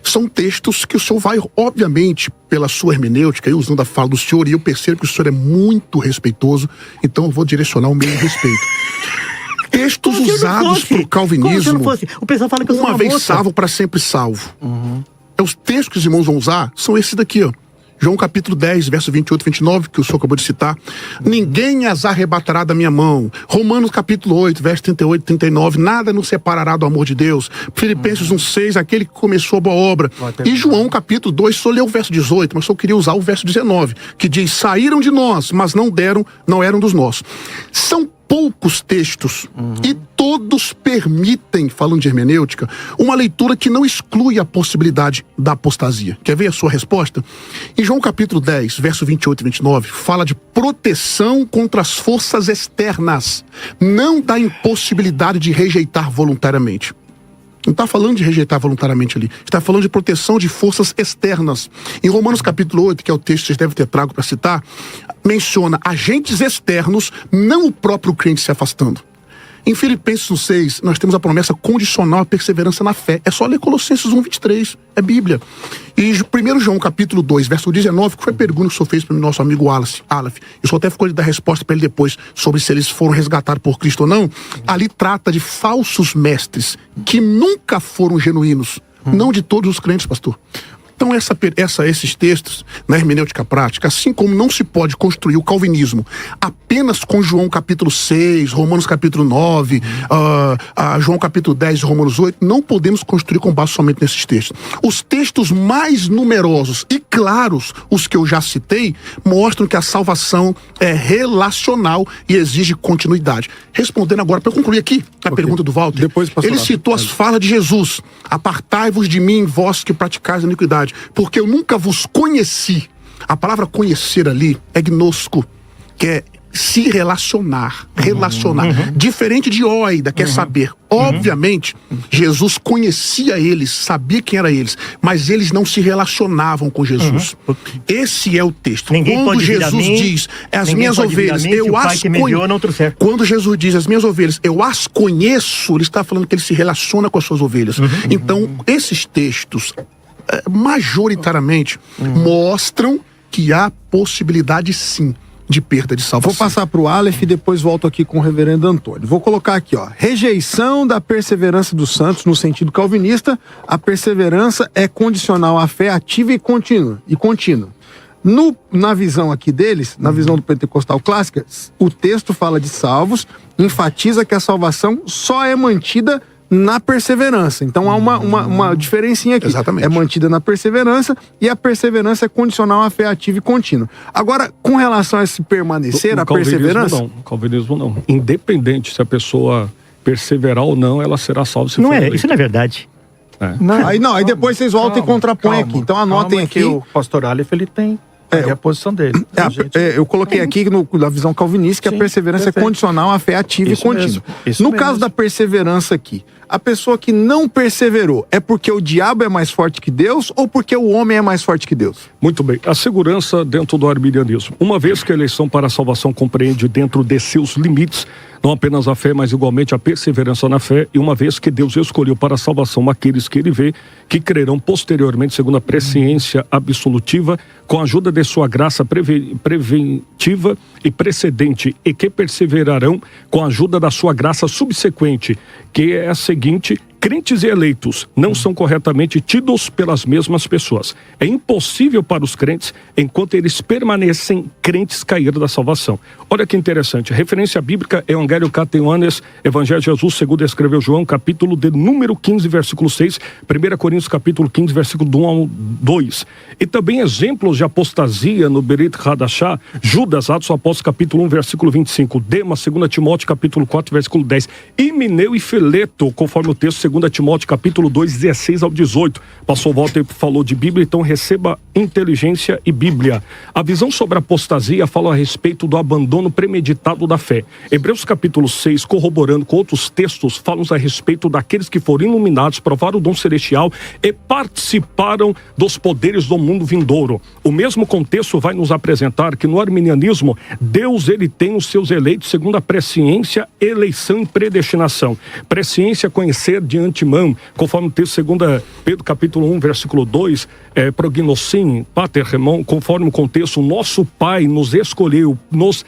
São textos que o senhor vai, obviamente, pela sua hermenêutica, e usando a fala do senhor, e eu percebo que o senhor é muito respeitoso, então eu vou direcionar o meu respeito. Textos usados por calvinismo, o pessoal fala que eu sou uma vez salvo, para sempre salvo. Os textos que os irmãos vão usar são esses daqui, ó. João capítulo 10, verso 28 e 29, que o senhor acabou de citar. Ninguém as arrebatará da minha mão. Romanos capítulo 8, verso 38 e 39. Nada nos separará do amor de Deus. Filipenses 1, 6, aquele que começou a boa obra. E João capítulo 2, só leu o verso 18, mas só queria usar o verso 19, que diz: saíram de nós, mas não eram dos nossos. São poucos textos e todos permitem, falando de hermenêutica, uma leitura que não exclui a possibilidade da apostasia. Quer ver a sua resposta? Em João capítulo 10, verso 28 e 29, fala de proteção contra as forças externas, não da impossibilidade de rejeitar voluntariamente. Não está falando de rejeitar voluntariamente ali. Está falando de proteção de forças externas. Em Romanos capítulo 8, que é o texto que vocês devem ter trago para citar, menciona agentes externos, não o próprio crente se afastando. Em Filipenses 6, nós temos a promessa condicional à perseverança na fé. É só ler Colossenses 1:23, é Bíblia. E 1 João capítulo 2, verso 19, que foi a pergunta que o senhor fez para o nosso amigo Aleph. O senhor até ficou de dar resposta para ele depois sobre se eles foram resgatados por Cristo ou não. Ali trata de falsos mestres que nunca foram genuínos. Não de todos os crentes, pastor. Então esses textos na hermenêutica prática, assim como não se pode construir o calvinismo apenas com João capítulo 6, Romanos capítulo 9, João capítulo 10 e Romanos 8, não podemos construir com base somente nesses textos. Os textos mais numerosos e claros, os que eu já citei, mostram que a salvação é relacional e exige continuidade. Respondendo agora, para concluir aqui a pergunta do Walter, ele citou as falas de Jesus: apartai-vos de mim, vós que praticais a iniquidade, porque eu nunca vos conheci. A palavra conhecer ali é gnosco, que é se relacionar. Diferente de oida, que é saber. Obviamente, Jesus conhecia eles, sabia quem era eles, mas eles não se relacionavam com Jesus. Esse é o texto. Quando Jesus diz, as minhas ovelhas, eu as conheço. Quando Jesus diz, as minhas ovelhas, eu as conheço, ele está falando que ele se relaciona com as suas ovelhas. Então, esses textos majoritariamente mostram que há possibilidade sim de perda de salvação. Vou passar para o Aleph e depois volto aqui com o reverendo Antônio. Vou colocar aqui, rejeição da perseverança dos santos no sentido calvinista. A perseverança é condicional à fé ativa e contínua. Na visão aqui deles, na visão do pentecostal clássica, o texto fala de salvos, enfatiza que a salvação só é mantida na perseverança. Então há uma diferencinha aqui. Exatamente. É mantida na perseverança e a perseverança é condicional à fé ativa e contínua. Agora, com relação a esse permanecer, a perseverança... O calvinismo não. Independente se a pessoa perseverar ou não, ela será salva se for eleita. Isso não é verdade. Aí depois vocês voltam e contrapõem aqui. Então anotem aqui. O pastor Aleph, ele tem a posição dele. Eu coloquei aqui na visão calvinista que a perseverança é condicional à fé ativa e contínua. No caso da perseverança aqui, a pessoa que não perseverou é porque o diabo é mais forte que Deus ou porque o homem é mais forte que Deus? Muito bem. A segurança dentro do arminianismo. Uma vez que a eleição para a salvação compreende dentro de seus limites não apenas a fé, mas igualmente a perseverança na fé, e uma vez que Deus escolheu para a salvação aqueles que ele vê, que crerão posteriormente segundo a presciência absolutiva, com a ajuda de sua graça preventiva e precedente, e que perseverarão com a ajuda da sua graça subsequente, que é a seguinte: crentes e eleitos não são corretamente tidos pelas mesmas pessoas. É impossível para os crentes, enquanto eles permanecem crentes, cair da salvação. Olha que interessante. A referência bíblica é Evangelho Cata Ioannes, Evangelho de Jesus, segundo escreveu João, capítulo de número 15, versículo 6, 1 Coríntios, capítulo 15, versículo 1 ao 2. E também exemplos de apostasia no Berit Hadashah, Judas, Atos Apóstolos, capítulo 1, versículo 25, Demas, 2 Timóteo, capítulo 4, versículo 10, Himeneu e Fileto, conforme o texto 2 Timóteo capítulo 2, 16 ao 18. Pastor Walter falou de Bíblia, então receba inteligência e Bíblia. A visão sobre a apostasia fala a respeito do abandono premeditado da fé. Hebreus capítulo 6, corroborando com outros textos, falam a respeito daqueles que foram iluminados, provaram o dom celestial e participaram dos poderes do mundo vindouro. O mesmo contexto vai nos apresentar que no arminianismo, Deus ele tem os seus eleitos segundo a presciência, eleição e predestinação. Presciência, conhecer de antemão, conforme o texto 2 Pedro capítulo 1, versículo 2, prognossim, pater remon, conforme o contexto, nosso Pai nos escolheu, nos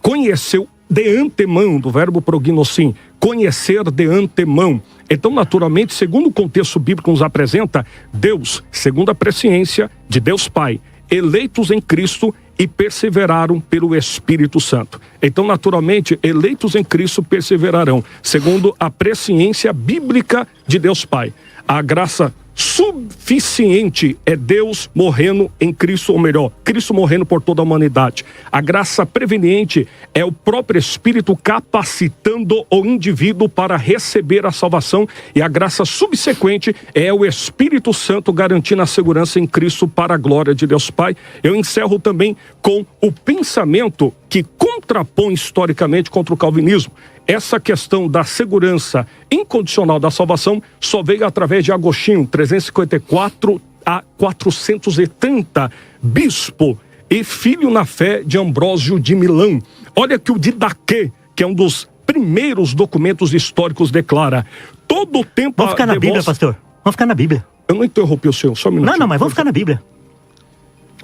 conheceu de antemão, do verbo prognossim, conhecer de antemão. Então, naturalmente, segundo o contexto bíblico nos apresenta, Deus, segundo a presciência de Deus Pai, eleitos em Cristo e perseveraram pelo Espírito Santo. Então, naturalmente, eleitos em Cristo perseverarão, segundo a presciência bíblica de Deus Pai. A graça suficiente é Deus morrendo em Cristo, ou melhor, Cristo morrendo por toda a humanidade. A graça preveniente é o próprio Espírito capacitando o indivíduo para receber a salvação, e a graça subsequente é o Espírito Santo garantindo a segurança em Cristo para a glória de Deus Pai. Eu encerro também com o pensamento que contrapõe historicamente contra o calvinismo. Essa questão da segurança incondicional da salvação só veio através de Agostinho, 354 a 430, bispo e filho na fé de Ambrósio de Milão. Olha que o Didaquê, que é um dos primeiros documentos históricos, declara: todo o tempo... Vamos ficar na Bíblia, pastor. Vamos ficar na Bíblia. Eu não interrompi o senhor, só um minutinho. Não, mas vamos ficar na Bíblia.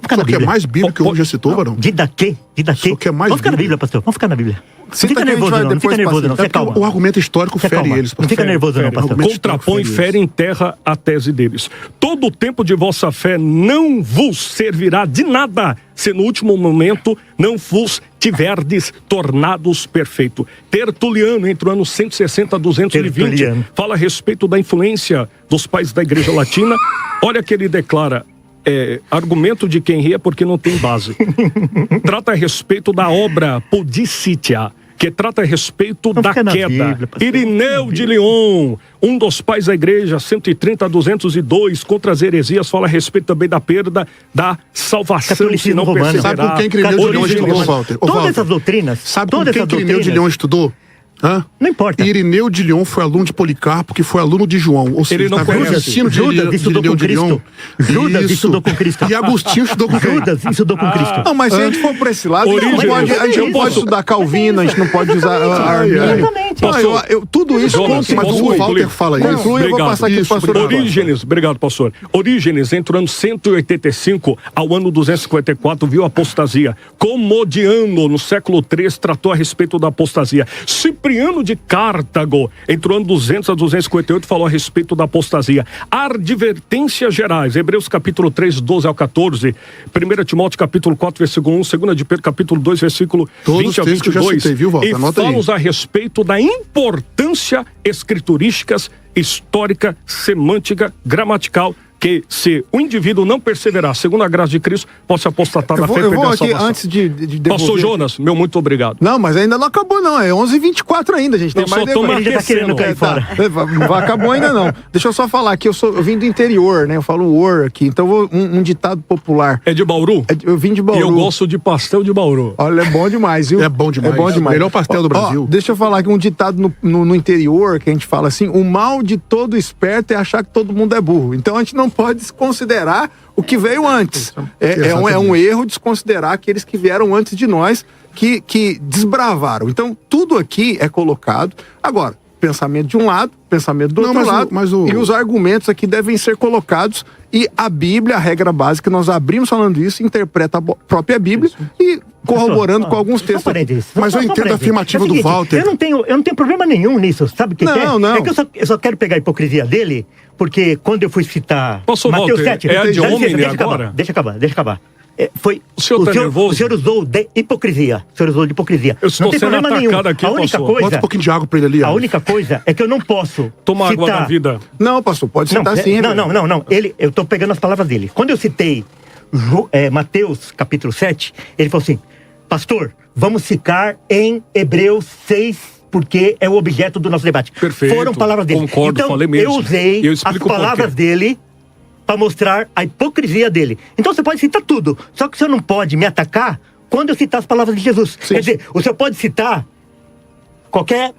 Só que é mais Bíblia que o já citou, Varão? Didaquê. Só que é mais Vamos ficar na Bíblia. Bíblia, pastor. Vamos ficar na Bíblia. Não Senta fica que a gente nervoso, vai não. Não fica depois nervoso, não. passar. Você calma. O argumento histórico Você fere calma. eles, Não fica nervoso, não, pastor. Contrapõe, fere, enterra a tese deles. Todo o tempo de vossa fé não vos servirá de nada, se no último momento não vos tiverdes tornados perfeito. Tertuliano, entre o ano 160 a 220, fala a respeito da influência dos pais da Igreja Latina. Olha que ele declara: argumento de quem ri é porque não tem base. Trata a respeito da obra Pudicitia, que trata a respeito da queda. Bíblia, Irineu de Lyon, um dos pais da igreja, 130 a 202, contra as heresias, fala a respeito também da perda da salvação, se não perseverar. Sabe com quem que Irineu de Lyon estudou, Walter? Todas essas doutrinas. Sabe com quem que Irineu de Lyon estudou? Não importa. Irineu de Lyon foi aluno de Policarpo, que foi aluno de João. Ou seja, ele não conhece. Judas estudou com Cristo. Judas estudou com Cristo. E Agostinho estudou com Judas estudou com Cristo. Não, mas se a gente for por esse lado, a gente não pode estudar Calvino, a gente não pode usar Armínio. Tudo isso mas o Walter fala isso. Conclui, eu vou passar aqui para o pastor. Orígenes, obrigado, pastor. Orígenes, entre o ano 185 ao ano 254, viu a apostasia. Comodiano, no século III, tratou a respeito da apostasia. Cipriano de Cartago, entre o ano 200 a 258, falou a respeito da apostasia. Advertências gerais, Hebreus capítulo 3, 12 ao 14, 1 Timóteo capítulo 4, versículo 1, 2 de Pedro capítulo 2, versículo 20 a 22. Citei, viu, Walter? E falos a respeito da importância escriturísticas, histórica, semântica, gramatical, que se o indivíduo não perseverar, segundo a graça de Cristo, possa apostatar na fé e perder a salvação. Antes de devolver... Pastor Jonas, meu muito obrigado. Não, mas ainda não acabou não, é 11h24 ainda, gente. Tem Eu mais só tô depois. Ele já tá querendo cair fora. Não acabou ainda não. Deixa eu só falar que eu vim do interior, né? Eu falo or aqui, então um ditado popular. É de Bauru? Eu vim de Bauru. E eu gosto de pastel de Bauru. Olha, é bom demais, viu? É bom demais. É bom demais. Melhor pastel do Brasil. Deixa eu falar aqui um ditado no interior, que a gente fala assim: o mal de todo esperto é achar que todo mundo é burro. Então a gente não pode se considerar o que veio antes. É um erro desconsiderar aqueles que vieram antes de nós, que desbravaram. Então, tudo aqui é colocado. Agora, pensamento de um lado, pensamento do outro lado, e os argumentos aqui devem ser colocados. E a Bíblia, a regra básica, nós abrimos falando isso, interpreta a própria Bíblia e corroborando com alguns textos. Mas eu entendo a afirmativa do Walter. Eu não tenho problema nenhum nisso, sabe o que Não. É que eu só quero pegar a hipocrisia dele, porque quando eu fui citar Mateus 7... É de homem agora? Deixa acabar. O senhor está nervoso? O senhor usou de hipocrisia. Eu estou sendo atacado aqui, a única coisa... Bota um pouquinho de água pra ele ali. A única coisa é que eu não posso tomar água da vida. Não, pastor, pode citar sim. Não. Eu estou pegando as palavras dele. Quando eu citei Mateus, capítulo 7, ele falou assim: pastor, vamos ficar em Hebreus 6, porque é o objeto do nosso debate. Perfeito. Foram palavras dele. Concordo, então, falei mesmo. Eu usei as palavras dele para mostrar a hipocrisia dele. Então você pode citar tudo, só que o senhor não pode me atacar quando eu citar as palavras de Jesus. Sim. Quer dizer, o senhor pode citar qualquer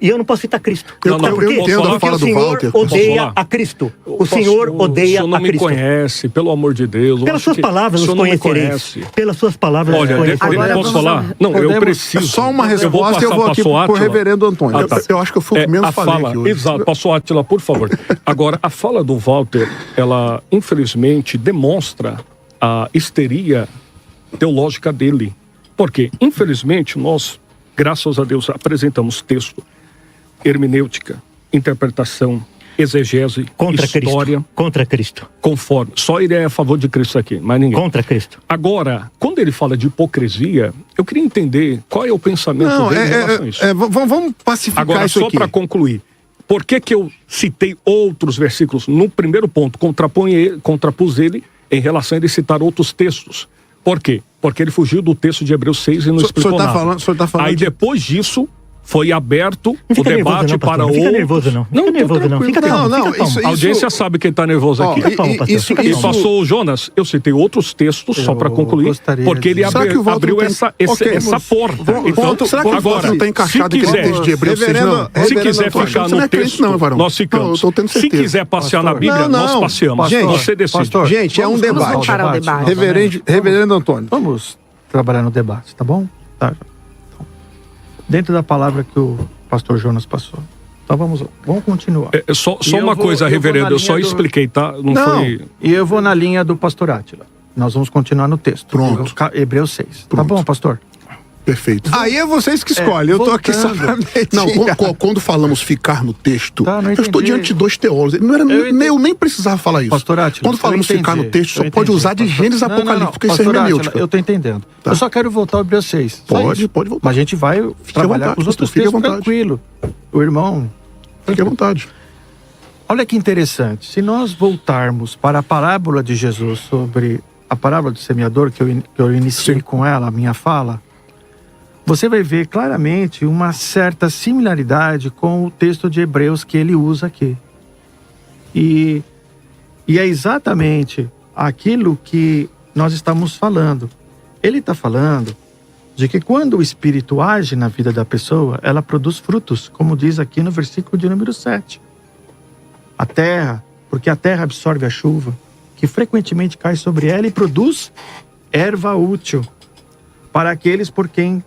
e eu não posso citar Cristo. Eu entendo a fala do Walter. O senhor odeia a Cristo. O senhor odeia a Cristo. O senhor não me conhece, pelo amor de Deus. Pelas suas palavras nos conhecereis. Pelas suas palavras nos conhecereis. Posso falar? Não, eu preciso. Só uma resposta, eu vou aqui pro reverendo Antônio. Eu acho que eu fui o que menos falei aqui hoje. Exato, pastor Átila, por favor. Agora, a fala do Walter, ela, infelizmente, demonstra a histeria teológica dele. Porque, infelizmente, nós, graças a Deus, apresentamos texto, hermenêutica, interpretação, exegese, contra história. Cristo. Contra Cristo. Conforme. Só ele é a favor de Cristo aqui, mais ninguém. Contra Cristo. Agora, quando ele fala de hipocrisia, eu queria entender qual é o pensamento dele em relação a isso. Vamos pacificar agora, isso aqui. Agora, só para concluir, por que eu citei outros versículos? No primeiro ponto, contrapus ele em relação a ele citar outros textos. Por quê? Porque ele fugiu do texto de Hebreus 6 e não explicou nada. O senhor tá falando Aí depois disso, foi aberto o debate para o... Não fica nervoso, não. Fica nervoso, não. Fica calmo, fica calmo. A audiência sabe quem está nervoso aqui. Fica calmo, pastor. E pastor Jonas, eu citei outros textos, só para concluir, porque ele abriu essa porta. Então, será que o Walter não está encaixado aqui no texto de Hebreus 6, não? Se quiser ficar no texto, nós ficamos. Se quiser passear na Bíblia, nós passeamos. Você decide. Gente, é um debate. Reverendo Antônio. Vamos trabalhar no debate, tá bom? Tá. Dentro da palavra que o pastor Jonas passou. Então vamos continuar. Só uma coisa, reverendo, eu só expliquei, tá? Não foi... E eu vou na linha do pastor Átila. Nós vamos continuar no texto. Pronto. Hebreus 6. Pronto. Tá bom, pastor? Perfeito. Aí é vocês que escolhem, eu tô aqui só pra Não, quando falamos ficar no texto, Tá, eu estou diante de dois teólogos. Eu nem precisava falar isso. Pastor Átila, quando falamos ficar no texto, só pode usar de Gênesis Apocalipse, porque isso é hermenêutica. Eu tô entendendo. Tá. Eu só quero voltar ao Hebreus 6. Pode voltar. Mas a gente vai trabalhar com os outros textos tranquilo. O irmão... Fique à vontade. Olha que interessante. Se nós voltarmos para a parábola de Jesus sobre a parábola do semeador, que eu iniciei com ela, a minha fala, você vai ver claramente uma certa similaridade com o texto de Hebreus que ele usa aqui. E é exatamente aquilo que nós estamos falando. Ele está falando de que quando o Espírito age na vida da pessoa, ela produz frutos, como diz aqui no versículo de número 7. A terra, porque a terra absorve a chuva, que frequentemente cai sobre ela e produz erva útil para aqueles por quem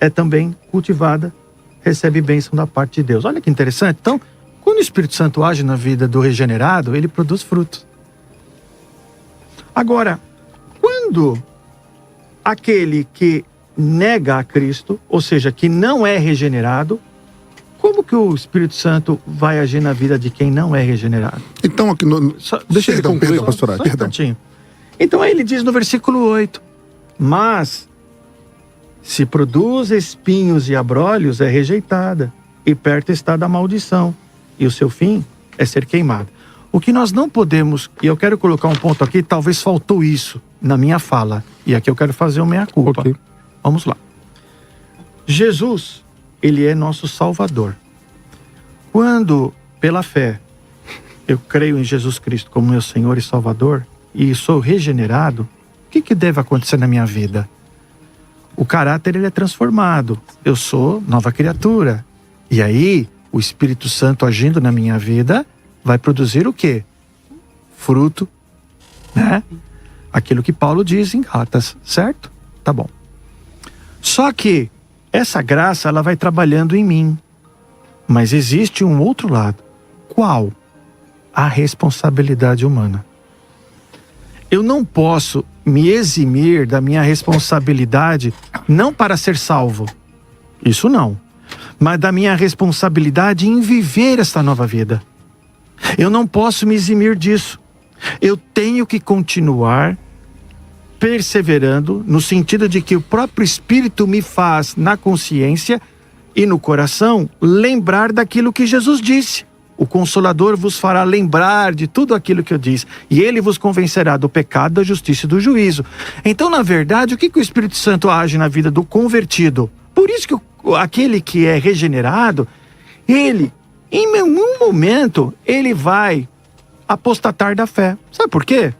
é também cultivada, recebe bênção da parte de Deus. Olha que interessante. Então, quando o Espírito Santo age na vida do regenerado, ele produz frutos. Agora, quando aquele que nega a Cristo, ou seja, que não é regenerado, como que o Espírito Santo vai agir na vida de quem não é regenerado? Então, aqui deixa ele concluir, pastor Átila. Perdão. Então, aí ele diz no versículo 8, mas... se produz espinhos e abrolhos, é rejeitada, e perto está da maldição, e o seu fim é ser queimado. O que nós não podemos, e eu quero colocar um ponto aqui, talvez faltou isso na minha fala, e aqui eu quero fazer uma meia-culpa. Okay. Vamos lá. Jesus, ele é nosso Salvador. Quando, pela fé, eu creio em Jesus Cristo como meu Senhor e Salvador, e sou regenerado, o que deve acontecer na minha vida? O caráter ele é transformado. Eu sou nova criatura. E aí, o Espírito Santo agindo na minha vida vai produzir o quê? Fruto, né? Aquilo que Paulo diz em Gálatas, certo? Tá bom. Só que essa graça ela vai trabalhando em mim. Mas existe um outro lado. Qual? A responsabilidade humana. Eu não posso me eximir da minha responsabilidade, não para ser salvo, isso não, mas da minha responsabilidade em viver esta nova vida. Eu não posso me eximir disso. Eu tenho que continuar perseverando, no sentido de que o próprio Espírito me faz, na consciência e no coração, lembrar daquilo que Jesus disse. O Consolador vos fará lembrar de tudo aquilo que eu disse, e ele vos convencerá do pecado, da justiça e do juízo. Então, na verdade, o que o Espírito Santo age na vida do convertido? Por isso que aquele que é regenerado, ele, em nenhum momento, ele vai apostatar da fé. Sabe por quê?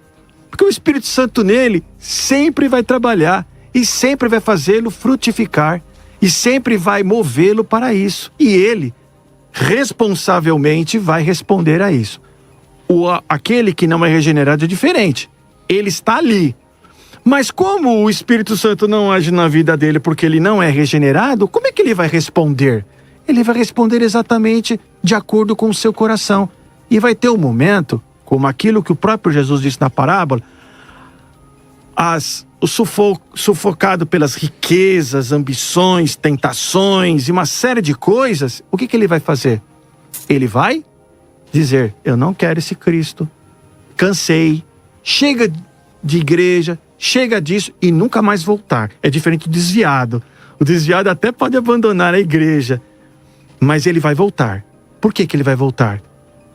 Porque o Espírito Santo nele sempre vai trabalhar e sempre vai fazê-lo frutificar e sempre vai movê-lo para isso. E ele responsavelmente vai responder a isso. Aquele que não é regenerado é diferente. Ele está ali. Mas como o Espírito Santo não age na vida dele porque ele não é regenerado, como é que ele vai responder? Ele vai responder exatamente de acordo com o seu coração. E vai ter um momento, como aquilo que o próprio Jesus disse na parábola, o sufocado pelas riquezas, ambições, tentações e uma série de coisas, o que ele vai fazer? Ele vai dizer, eu não quero esse Cristo, cansei, chega de igreja, chega disso e nunca mais voltar. É diferente do desviado. O desviado até pode abandonar a igreja, mas ele vai voltar. Por que ele vai voltar?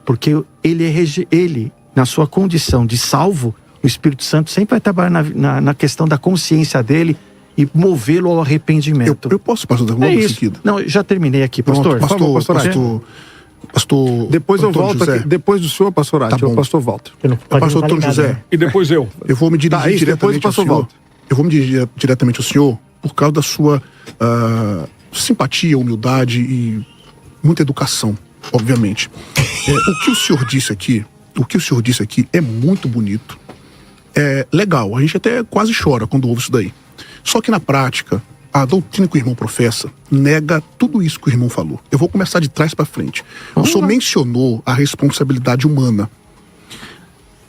Porque ele, na sua condição de salvo, o Espírito Santo sempre vai trabalhar na questão da consciência dele e movê-lo ao arrependimento. Eu posso, pastor, logo em seguida. Não, já terminei aqui, pastor. Pronto, pastor. Depois eu Antônio volto José. aqui. Depois do senhor, pastor Átila, Tá bom. o pastor Walter. Pastor Antônio José. E depois eu. Eu vou me dirigir Tá, isso, depois o diretamente ao pastor senhor. volta. Eu vou me dirigir diretamente ao senhor por causa da sua simpatia, humildade e muita educação, obviamente. O que o senhor disse aqui é muito bonito. É legal, a gente até quase chora quando ouve isso daí. Só que na prática, a doutrina que o irmão professa nega tudo isso que o irmão falou. Eu vou começar de trás para frente. O senhor mencionou a responsabilidade humana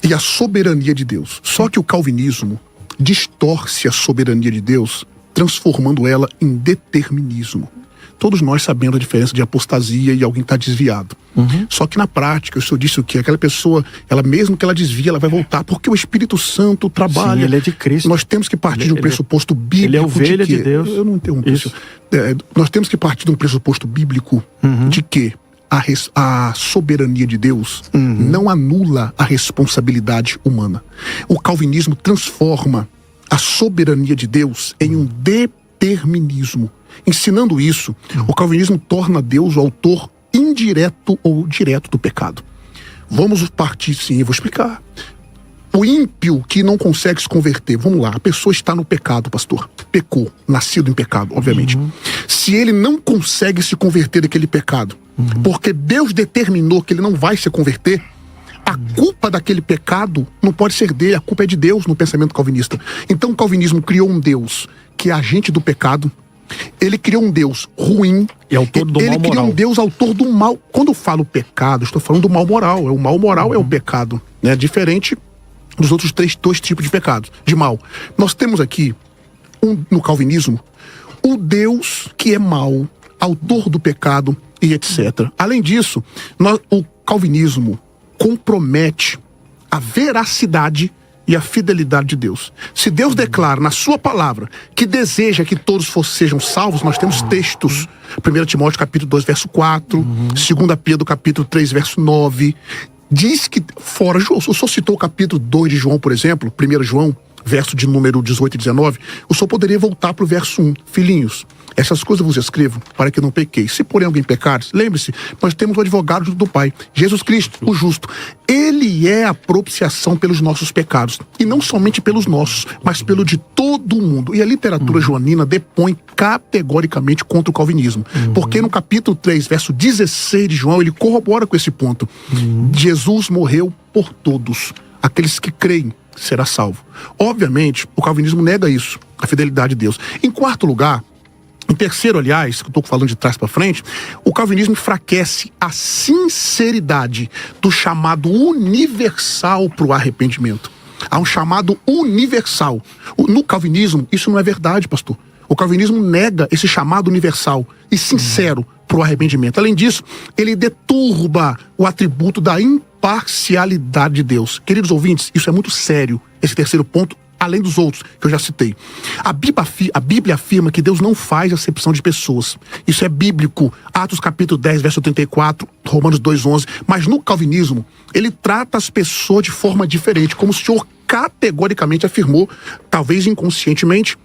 e a soberania de Deus. Só que o calvinismo distorce a soberania de Deus, transformando ela em determinismo. Todos nós sabemos a diferença de apostasia e alguém está desviado. Só que na prática, o senhor disse o quê? Aquela pessoa, ela mesmo que ela desvia, ela vai voltar, porque o Espírito Santo trabalha. Sim, ele é de Cristo. Nós temos que partir de um pressuposto bíblico. Ele é ovelha de Deus. Eu não interrompo Isso. isso. Nós temos que partir de um pressuposto bíblico de que a soberania de Deus não anula a responsabilidade humana. O calvinismo transforma a soberania de Deus em um determinismo. Ensinando isso, o calvinismo torna Deus o autor indireto ou direto do pecado. Vamos partir, sim, eu vou explicar. O ímpio que não consegue se converter, vamos lá, a pessoa está no pecado, pastor, pecou, nascido em pecado, obviamente. Se ele não consegue se converter daquele pecado, porque Deus determinou que ele não vai se converter, a culpa daquele pecado não pode ser dele, a culpa é de Deus no pensamento calvinista. Então o calvinismo criou um Deus que é agente do pecado. Ele criou um Deus ruim. E autor do mal Ele criou moral. um Deus autor do mal. Quando eu falo pecado, estou falando do mal moral. O mal moral é o pecado, né? Diferente dos outros dois tipos de pecados, de mal. Nós temos aqui, no calvinismo, o Deus que é mau, autor do pecado e etc. Além disso, o calvinismo compromete a veracidade e a fidelidade de Deus. Se Deus declara na sua palavra que deseja que todos sejam salvos, nós temos textos. 1 Timóteo capítulo 2, verso 4, 2 Pedro capítulo 3, verso 9. Diz que, fora João, o senhor citou o capítulo 2 de João, por exemplo, 1 João, verso de número 18 e 19, o senhor poderia voltar para o verso 1. Filhinhos, essas coisas vos escrevo para que não pequeis. Se porém alguém pecar, lembre-se, nós temos o advogado do Pai, Jesus Cristo, o justo. Ele é a propiciação pelos nossos pecados. E não somente pelos nossos, mas pelo de todo o mundo. E a literatura joanina depõe categoricamente contra o calvinismo. Porque no capítulo 3, verso 16 de João, ele corrobora com esse ponto. Jesus morreu por todos. Aqueles que creem será salvo. Obviamente, o calvinismo nega isso, a fidelidade de Deus. Em quarto lugar, em terceiro, aliás, que eu estou falando de trás para frente, o calvinismo enfraquece a sinceridade do chamado universal para o arrependimento. Há um chamado universal. No calvinismo, isso não é verdade, pastor. O calvinismo nega esse chamado universal e sincero para o arrependimento. Além disso, ele deturba o atributo da imparcialidade de Deus. Queridos ouvintes, isso é muito sério, esse terceiro ponto, além dos outros que eu já citei. A Bíblia afirma que Deus não faz acepção de pessoas. Isso é bíblico. Atos capítulo 10, verso 34, Romanos 2:11. Mas no calvinismo, ele trata as pessoas de forma diferente, como o Senhor categoricamente afirmou, talvez inconscientemente.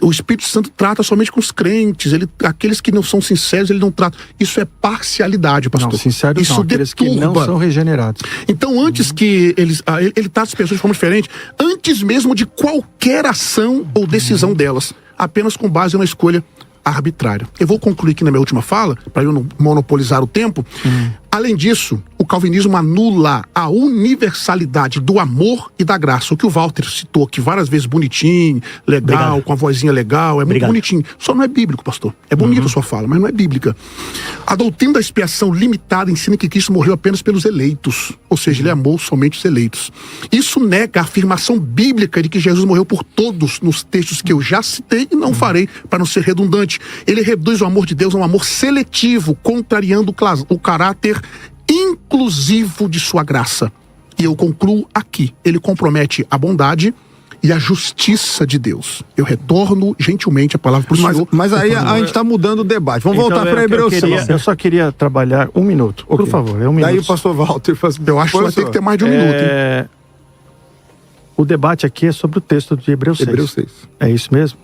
O Espírito Santo trata somente com os crentes. Aqueles que não são sinceros, ele não trata. Isso é parcialidade, pastor. Não, sinceros isso não, aqueles que não são regenerados. Então, antes que ele trata as pessoas de forma diferente, antes mesmo de qualquer ação ou decisão delas, apenas com base na escolha arbitrária. Eu vou concluir aqui na minha última fala, para eu não monopolizar o tempo. Além disso, o calvinismo anula a universalidade do amor e da graça. O que o Walter citou aqui várias vezes, bonitinho, legal, Obrigado. com a vozinha legal, é muito bonitinho. Só não é bíblico, pastor. É bonita a sua fala, mas não é bíblica. A doutrina da expiação limitada ensina que Cristo morreu apenas pelos eleitos. Ou seja, ele amou somente os eleitos. Isso nega a afirmação bíblica de que Jesus morreu por todos nos textos que eu já citei e não farei para não ser redundante. Ele reduz o amor de Deus a um amor seletivo, contrariando o caráter inclusivo de sua graça. E eu concluo aqui. Ele compromete a bondade e a justiça de Deus. Eu retorno gentilmente a palavra para o senhor. Mas aí a gente está mudando o debate. Vamos voltar para Hebreus 6. Eu só queria trabalhar um minuto. Por favor, um minuto. Daí o pastor Walter faz... Eu acho que vai ter que ter mais de um minuto, hein? O debate aqui é sobre o texto de Hebreus 6. Hebreus 6. É isso mesmo?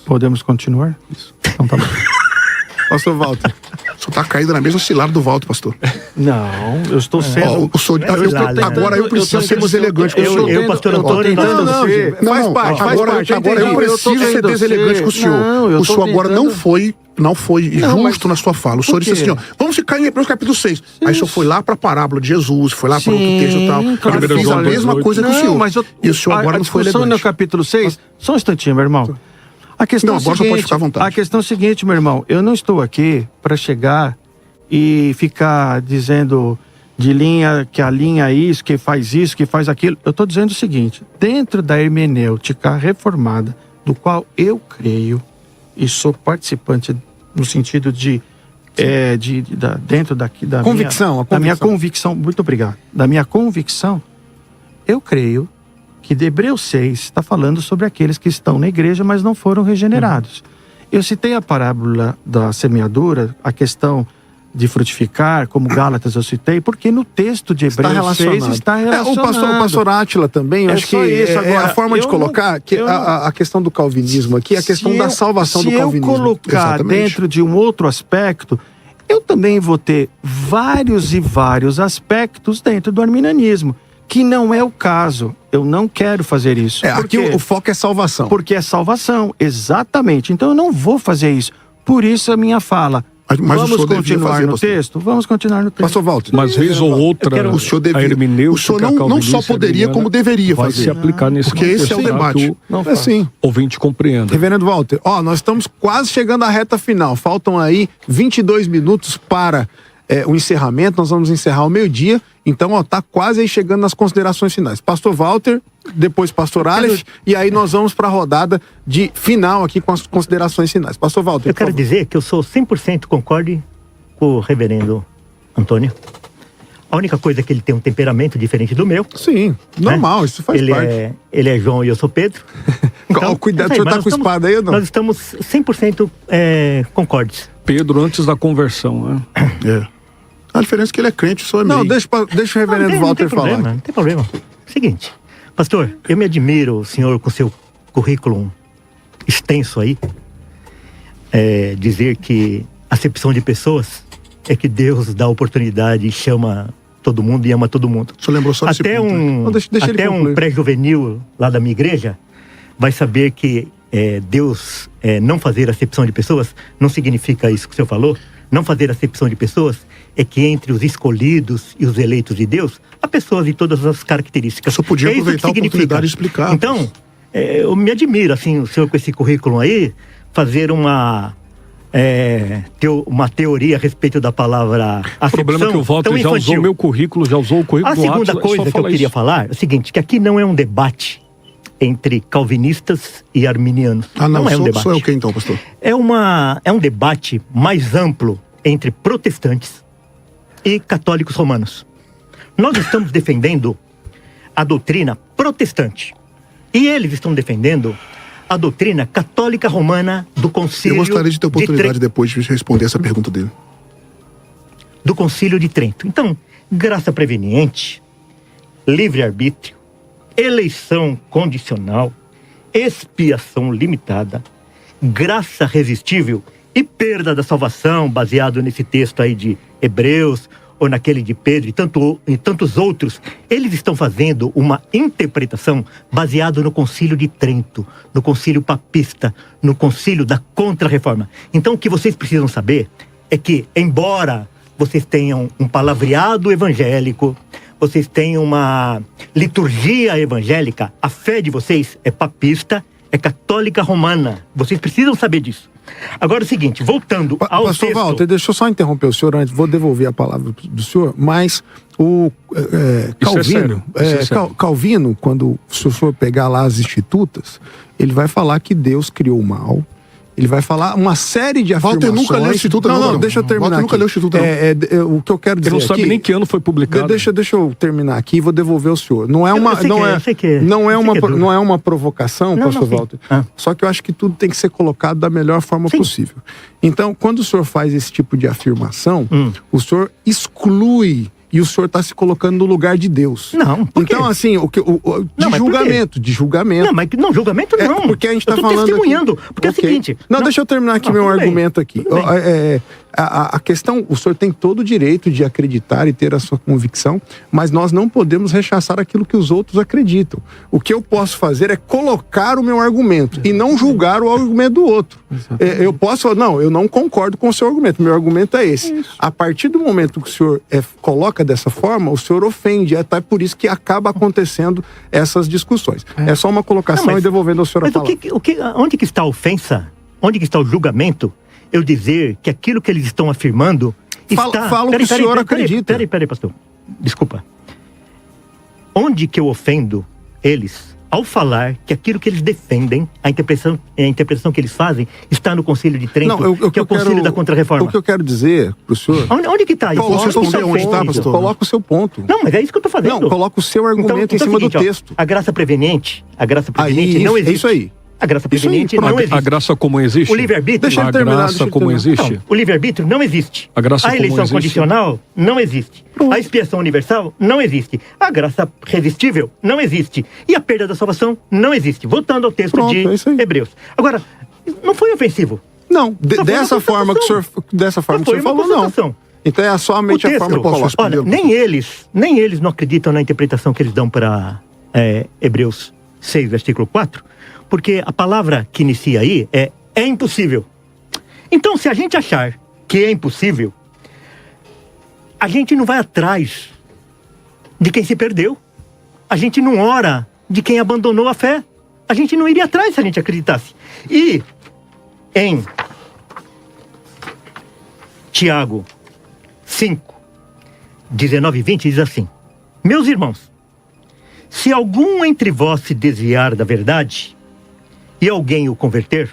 Podemos continuar? Isso. Então tá bom. Pastor Walter. O senhor tá caído na mesma cilada do Walter, pastor. Não, eu estou sendo... Agora eu preciso ser mais elegante com o senhor. Eu, pastor Antônio, faz parte. Agora eu preciso ser deselegante com o senhor. O senhor agora não foi justo na sua fala. O senhor disse assim, ó, vamos ficar em Hebreus capítulo 6. Aí o senhor foi lá para a parábola de Jesus, foi lá para outro texto e tal. Eu fiz a mesma coisa que o senhor. E o senhor agora não foi elegante. No capítulo 6, só um instantinho, meu irmão. A questão agora só pode ficar à vontade. A questão é a seguinte, meu irmão. Eu não estou aqui para chegar e ficar dizendo de linha, que a linha é isso, que faz aquilo. Eu estou dizendo o seguinte, dentro da hermenêutica reformada, do qual eu creio e sou participante no sentido dentro da convicção, da minha convicção, muito obrigado, da minha convicção, eu creio que de Hebreus 6 está falando sobre aqueles que estão na igreja, mas não foram regenerados. Eu citei a parábola da semeadura, a questão de frutificar, como Gálatas eu citei, porque no texto de Hebreus 6 está relacionado. O pastor Átila também, eu acho que é a forma de colocar a questão do calvinismo aqui, a questão da salvação do calvinismo. Se eu colocar dentro de um outro aspecto, eu também vou ter vários e vários aspectos dentro do arminianismo, que não é o caso. Eu não quero fazer isso. Aqui o foco é salvação. Porque é salvação, exatamente. Então eu não vou fazer isso. Por isso a minha fala. Mas vamos continuar no texto? Vamos continuar no texto. Pastor Walter. Mas vez ou outra, o senhor não só poderia, como deveria vai fazer. Se aplicar nesse porque esse é o debate. É assim. Ouvinte compreenda. Reverendo Walter, nós estamos quase chegando à reta final. Faltam aí 22 minutos para o encerramento. Nós vamos encerrar ao meio-dia. Então, tá quase aí chegando nas considerações finais. Pastor Walter, depois Pastor Aleph, e aí nós vamos para a rodada de final aqui com as considerações finais. Pastor Walter, eu quero dizer que eu sou 100% concorde com o reverendo Antônio. A única coisa é que ele tem um temperamento diferente do meu. Sim, normal, isso faz parte. Ele é João e eu sou Pedro. Então, cuidado, o senhor tá com espada aí ou não? Nós estamos 100% concordes. Pedro antes da conversão, né? A diferença é que ele é crente, só é meio. Não, deixa o reverendo Walter falar. Não tem problema. Seguinte, pastor, eu me admiro o senhor com seu currículo extenso aí, dizer que acepção de pessoas é que Deus dá oportunidade e chama todo mundo e ama todo mundo. O senhor lembrou só desse ponto. Até um pré-juvenil lá da minha igreja vai saber que Deus não fazer acepção de pessoas não significa isso que o senhor falou. Não fazer acepção de pessoas é que entre os escolhidos e os eleitos de Deus, há pessoas de todas as características. Eu só podia aproveitar a oportunidade de explicar. Então, eu me admiro, assim, o senhor com esse currículo aí, fazer uma teoria a respeito da palavra acepção. O problema é que o Walter já usou o meu currículo, já usou o currículo do Átila. A segunda coisa que eu queria falar é o seguinte, que aqui não é um debate entre calvinistas e arminianos. Não é um debate. Sou eu quem então, pastor? É um debate mais amplo entre protestantes e católicos romanos. Nós estamos defendendo a doutrina protestante. E eles estão defendendo a doutrina católica romana do Concílio de Trento. Eu gostaria de ter oportunidade depois de responder essa pergunta dele. Do Concílio de Trento. Então, graça preveniente, livre-arbítrio, eleição condicional, expiação limitada, graça resistível e perda da salvação, baseado nesse texto aí de Hebreus, ou naquele de Pedro e tantos outros, eles estão fazendo uma interpretação baseada no Concílio de Trento, no Concílio Papista, no Concílio da Contra-Reforma. Então, o que vocês precisam saber é que, embora vocês tenham um palavreado evangélico, vocês tenham uma liturgia evangélica, a fé de vocês é papista, é católica romana. Vocês precisam saber disso. Agora é o seguinte, voltando ao texto... Pastor Walter, deixa eu só interromper o senhor antes, vou devolver a palavra do senhor, mas o Calvino, quando o senhor pegar lá as Institutas, ele vai falar que Deus criou o mal. Ele vai falar uma série de afirmações... Walter nunca leu o Instituto, não, deixa eu terminar. Walter nunca leu o Instituto, não. O que eu quero dizer aqui... Ele não sabe nem que ano foi publicado. Deixa eu terminar aqui e vou devolver ao senhor. Não é uma provocação, pastor Walter. Só que eu acho que tudo tem que ser colocado da melhor forma possível. Então, quando o senhor faz esse tipo de afirmação, o senhor exclui e o senhor está se colocando no lugar de Deus. Não, por quê? Então, assim, de julgamento. Não, mas não, julgamento não. Porque a gente está falando testemunhando. Aqui. Porque é o seguinte... Não, deixa eu terminar aqui meu argumento aqui. A questão, o senhor tem todo o direito de acreditar e ter a sua convicção, mas nós não podemos rechaçar aquilo que os outros acreditam. O que eu posso fazer é colocar o meu argumento e não julgar o argumento do outro. Eu posso falar, não, eu não concordo com o seu argumento, meu argumento é esse. A partir do momento que o senhor coloca dessa forma, o senhor ofende, até por isso que acaba acontecendo essas discussões. É só uma colocação e devolvendo ao senhor a palavra. Onde que está a ofensa? Onde que está o julgamento? Eu dizer que aquilo que eles estão afirmando está... Fala o que o senhor acredita. Peraí, pastor. Desculpa. Onde que eu ofendo eles ao falar que aquilo que eles defendem, a interpretação que eles fazem, está no Concílio de Trento, que é o Concílio da Contra-Reforma? O que eu quero dizer pro senhor... Onde que está isso? Coloca o seu ponto. Não, mas é isso que eu estou fazendo. Não, coloca o seu argumento em cima do texto. A graça preveniente não existe. É isso aí. A graça preveniente não existe. A graça comum existe? O livre-arbítrio... Deixa eu terminar. A graça comum existe? Não, o livre-arbítrio não existe. A eleição condicional não existe. A expiação universal não existe. A graça resistível não existe. E a perda da salvação não existe. Voltando ao texto de Hebreus. Agora, não foi ofensivo. Não, dessa forma que o senhor falou, não. Então é somente a forma que eu posso olha, nem eles não acreditam na interpretação que eles dão para Hebreus 6, versículo 4, porque a palavra que inicia aí é impossível. Então, se a gente achar que é impossível, a gente não vai atrás de quem se perdeu. A gente não ora de quem abandonou a fé. A gente não iria atrás se a gente acreditasse. E em Tiago 5, 19 e 20 diz assim: meus irmãos, se algum entre vós se desviar da verdade e alguém o converter,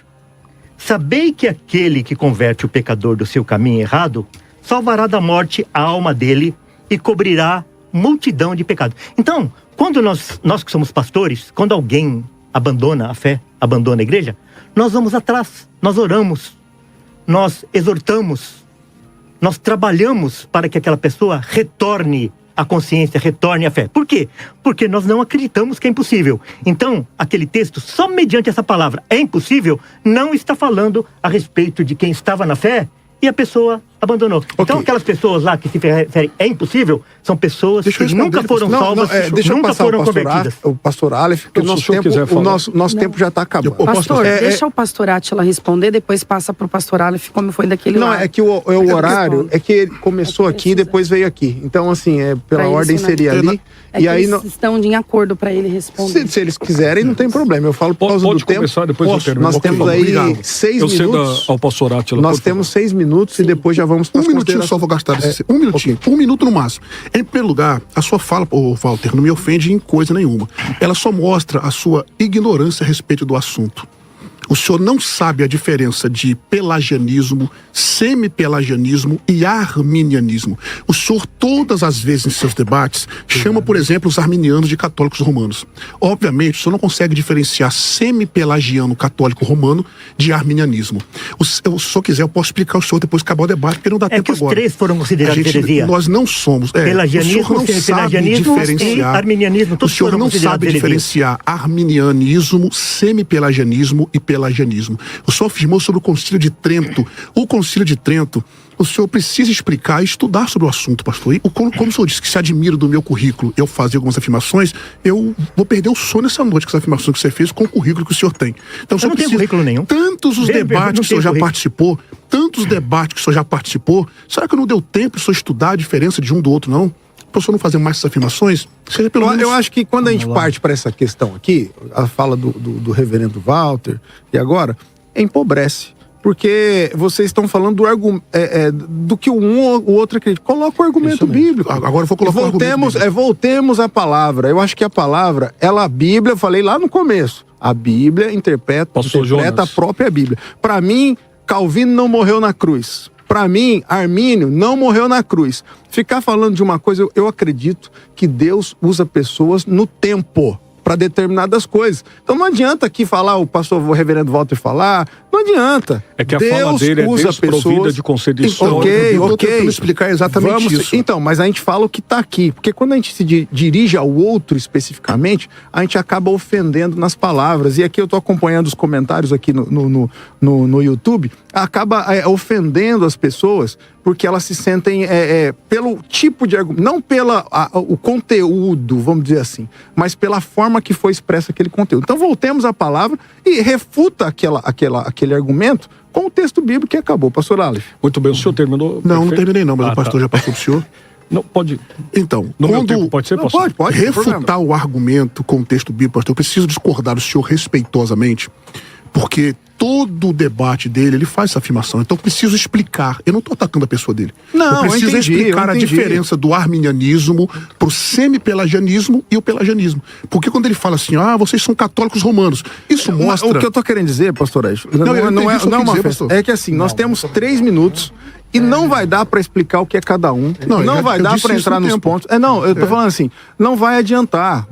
sabei que aquele que converte o pecador do seu caminho errado salvará da morte a alma dele e cobrirá multidão de pecados. Então, quando nós que somos pastores, quando alguém abandona a fé, abandona a igreja, nós vamos atrás, nós oramos, nós exortamos, nós trabalhamos para que aquela pessoa retorne a consciência, retorne à fé. Por quê? Porque nós não acreditamos que é impossível. Então, aquele texto, só mediante essa palavra, é impossível, não está falando a respeito de quem estava na fé e a pessoa abandonou. Então, aquelas pessoas lá que se referem é impossível, são pessoas que nunca foram salvas, nunca foram convertidas. O pastor Aleph, porque o nosso tempo já está acabando. Pastor, deixa o pastor Átila responder, depois passa para o pastor Aleph, como foi daquele lado. Não, é que o horário, é que ele começou aqui e depois veio aqui. Então, assim, pela ordem seria ali. E aí eles estão em acordo para ele responder. Se eles quiserem, não tem problema. Eu falo por causa do tempo. Começar, depois eu termino. Nós temos aí 6 minutos. Eu cedo ao pastor Átila. Nós temos 6 minutos e depois já vamos para as minutinho só vou gastar. Um minutinho. 1 minuto no máximo. Em primeiro lugar, a sua fala, Walter, não me ofende em coisa nenhuma. Ela só mostra a sua ignorância a respeito do assunto. O senhor não sabe a diferença de pelagianismo, semi-pelagianismo e arminianismo. O senhor, todas as vezes em seus debates, chama, por exemplo, os arminianos de católicos romanos. Obviamente, o senhor não consegue diferenciar semi-pelagiano católico romano de arminianismo. Se o senhor quiser, eu posso explicar ao senhor depois que acabar o debate, porque não dá tempo agora. Os três foram considerados heresia. Nós não somos. Pelagianismo, o senhor não sabe diferenciar. Arminianismo, o senhor não sabe diferenciar arminianismo, semi-pelagianismo e pelagianismo. O senhor afirmou sobre o Concílio de Trento. O Concílio de Trento, o senhor precisa explicar e estudar sobre o assunto, pastor. E como o senhor disse que se admira do meu currículo, eu fazer algumas afirmações, eu vou perder o sono essa noite com essa afirmação que você fez com o currículo que o senhor tem. Então, o senhor não tem currículo nenhum. Tantos os debates que o senhor já participou, será que não deu tempo de o senhor estudar a diferença de um do outro, não? Para o senhor não fazer mais essas afirmações? Seja pelo menos... Eu acho que quando a gente parte para essa questão aqui, a fala do reverendo Walter, e agora, empobrece. Porque vocês estão falando do que o outro acredita. Coloca o argumento bíblico. Agora eu vou colocar o argumento bíblico. Voltemos à palavra. Eu acho que a palavra, a Bíblia, eu falei lá no começo, a Bíblia interpreta a própria Bíblia. Para mim, Calvino não morreu na cruz. Para mim, Armínio não morreu na cruz. Ficar falando de uma coisa, eu acredito que Deus usa pessoas no tempo para determinadas coisas. Então não adianta aqui falar, o reverendo Walter falar, Não adianta. É que a fala dele é desprovida de conceito histórico. Ok. Eu tô tentando explicar exatamente isso. Então, mas a gente fala o que está aqui. Porque quando a gente se dirige ao outro especificamente, a gente acaba ofendendo nas palavras. E aqui eu tô acompanhando os comentários aqui no YouTube. Acaba ofendendo as pessoas porque elas se sentem pelo tipo de argumento, não o conteúdo, vamos dizer assim, mas pela forma que foi expresso aquele conteúdo. Então voltemos à palavra e refuta aquele argumento com o texto bíblico que acabou. Pastor Aleph. Muito bem, o senhor terminou? Não terminei não, mas o pastor já passou pro senhor. Não, pode. Então, no meu tempo, pode ser, pastor? Pode refutar o argumento com o texto bíblico, pastor, eu preciso discordar do senhor respeitosamente, porque todo o debate dele, ele faz essa afirmação. Então eu preciso explicar. Eu não estou atacando a pessoa dele. Não, eu preciso explicar a diferença do arminianismo pro semi-pelagianismo e o pelagianismo. Porque quando ele fala assim, vocês são católicos romanos, isso mostra... O que eu estou querendo dizer, pastor Aleph, não é uma festa. É que assim, nós temos 3 minutos e não vai dar para explicar o que é cada um. Não vai dar para entrar nos pontos. Eu tô falando assim, não vai adiantar.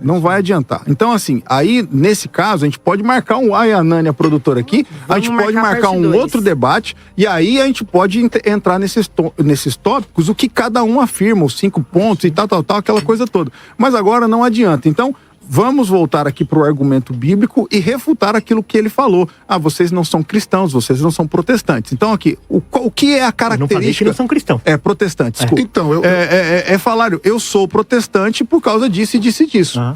Então assim, aí nesse caso a gente pode marcar a Nani, a produtora aqui, a gente pode marcar um outro debate e aí a gente pode entrar nesses tópicos, o que cada um afirma, os 5 pontos e tal, aquela coisa toda. Mas agora não adianta. Então, vamos voltar aqui para o argumento bíblico e refutar aquilo que ele falou. Vocês não são cristãos, vocês não são protestantes. Então aqui, o que é a característica... Eu não falei que não são cristãos. Protestante, desculpa. Então, falar, eu sou protestante por causa disso e disso.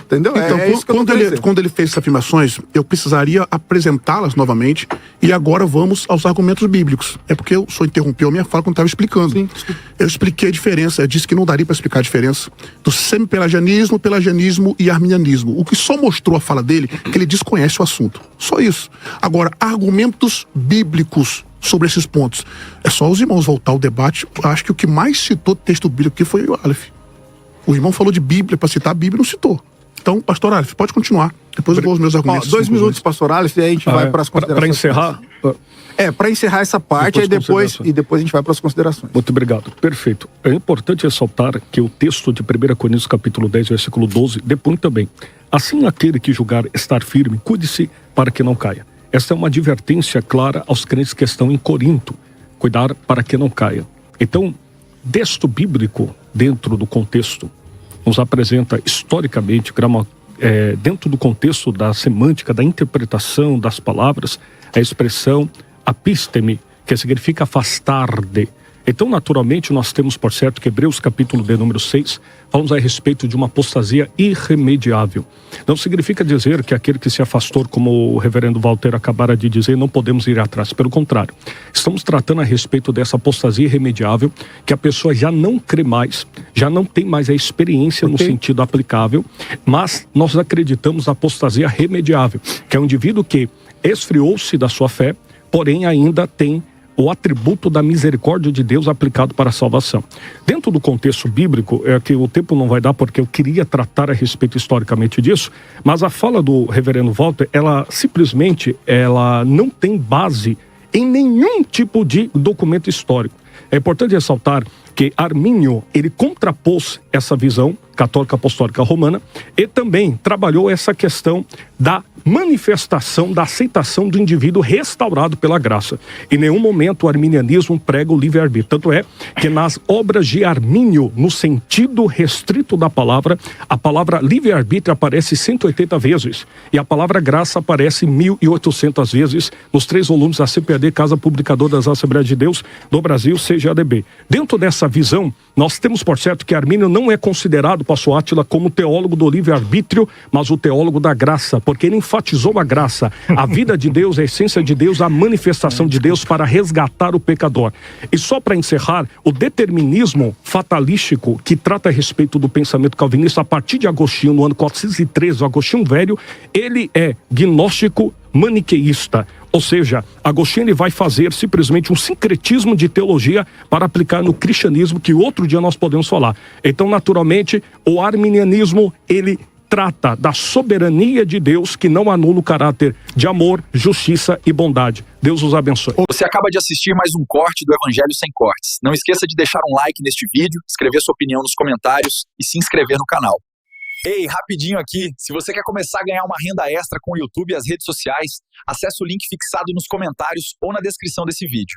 Entendeu? Então, Isso que quando ele fez essas afirmações, eu precisaria apresentá-las novamente e agora vamos aos argumentos bíblicos. É porque o senhor interrompeu a minha fala quando estava explicando. Sim. Eu expliquei a diferença, eu disse que não daria para explicar a diferença do semi-pelagianismo, pelagianismo e arminianismo. O que só mostrou a fala dele é que ele desconhece o assunto. Só isso. Agora, argumentos bíblicos sobre esses pontos. É só os irmãos voltar ao debate. Acho que o que mais citou texto bíblico aqui foi o Aleph. O irmão falou de Bíblia, para citar a Bíblia, não citou. Então, pastor Aleph, pode continuar. Depois eu vou aos meus argumentos. 2 minutos, pastor Aleph, e aí a gente vai para as considerações. Para encerrar... para encerrar essa parte, depois a gente vai para as considerações. Muito obrigado. Perfeito. É importante ressaltar que o texto de 1 Coríntios capítulo 10, versículo 12, depõe também. Assim aquele que julgar estar firme, cuide-se para que não caia. Esta é uma advertência clara aos crentes que estão em Corinto. Cuidar para que não caia. Então, texto bíblico, dentro do contexto, nos apresenta historicamente, dentro do contexto da semântica, da interpretação das palavras, a expressão apisteme, que significa afastar-de. Então, naturalmente, nós temos por certo que Hebreus capítulo de número 6, falamos a respeito de uma apostasia irremediável. Não significa dizer que aquele que se afastou, como o reverendo Walter acabara de dizer, não podemos ir atrás. Pelo contrário, estamos tratando a respeito dessa apostasia irremediável, que a pessoa já não crê mais, já não tem mais a experiência no sentido aplicável, mas nós acreditamos na apostasia remediável, que é um indivíduo que esfriou-se da sua fé, porém ainda tem o atributo da misericórdia de Deus aplicado para a salvação. Dentro do contexto bíblico, é que o tempo não vai dar porque eu queria tratar a respeito historicamente disso, mas a fala do reverendo Walter, ela simplesmente não tem base em nenhum tipo de documento histórico. É importante ressaltar que Armínio, ele contrapôs essa visão católica apostólica romana e também trabalhou essa questão da manifestação, da aceitação do indivíduo restaurado pela graça. Em nenhum momento o arminianismo prega o livre-arbítrio. Tanto é que nas obras de Armínio, no sentido restrito da palavra, a palavra livre-arbítrio aparece 180 vezes e a palavra graça aparece 1.800 vezes nos 3 volumes da CPAD, Casa Publicadora das Assembleias de Deus do Brasil, CGADB. Dentro dessa visão, nós temos por certo que Armínio não é considerado, pastor Átila, como teólogo do livre-arbítrio, mas o teólogo da graça, porque ele enfatizou a graça, a vida de Deus, a essência de Deus, a manifestação de Deus para resgatar o pecador. E só para encerrar, o determinismo fatalístico que trata a respeito do pensamento calvinista a partir de Agostinho, no ano 413, o Agostinho Velho, ele é gnóstico maniqueísta. Ou seja, Agostinho ele vai fazer simplesmente um sincretismo de teologia para aplicar no cristianismo, que outro dia nós podemos falar. Então, naturalmente, o arminianismo, ele trata da soberania de Deus, que não anula o caráter de amor, justiça e bondade. Deus os abençoe. Você acaba de assistir mais um corte do Evangelho Sem Cortes. Não esqueça de deixar um like neste vídeo, escrever sua opinião nos comentários e se inscrever no canal. Ei, rapidinho aqui, se você quer começar a ganhar uma renda extra com o YouTube e as redes sociais, acesse o link fixado nos comentários ou na descrição desse vídeo.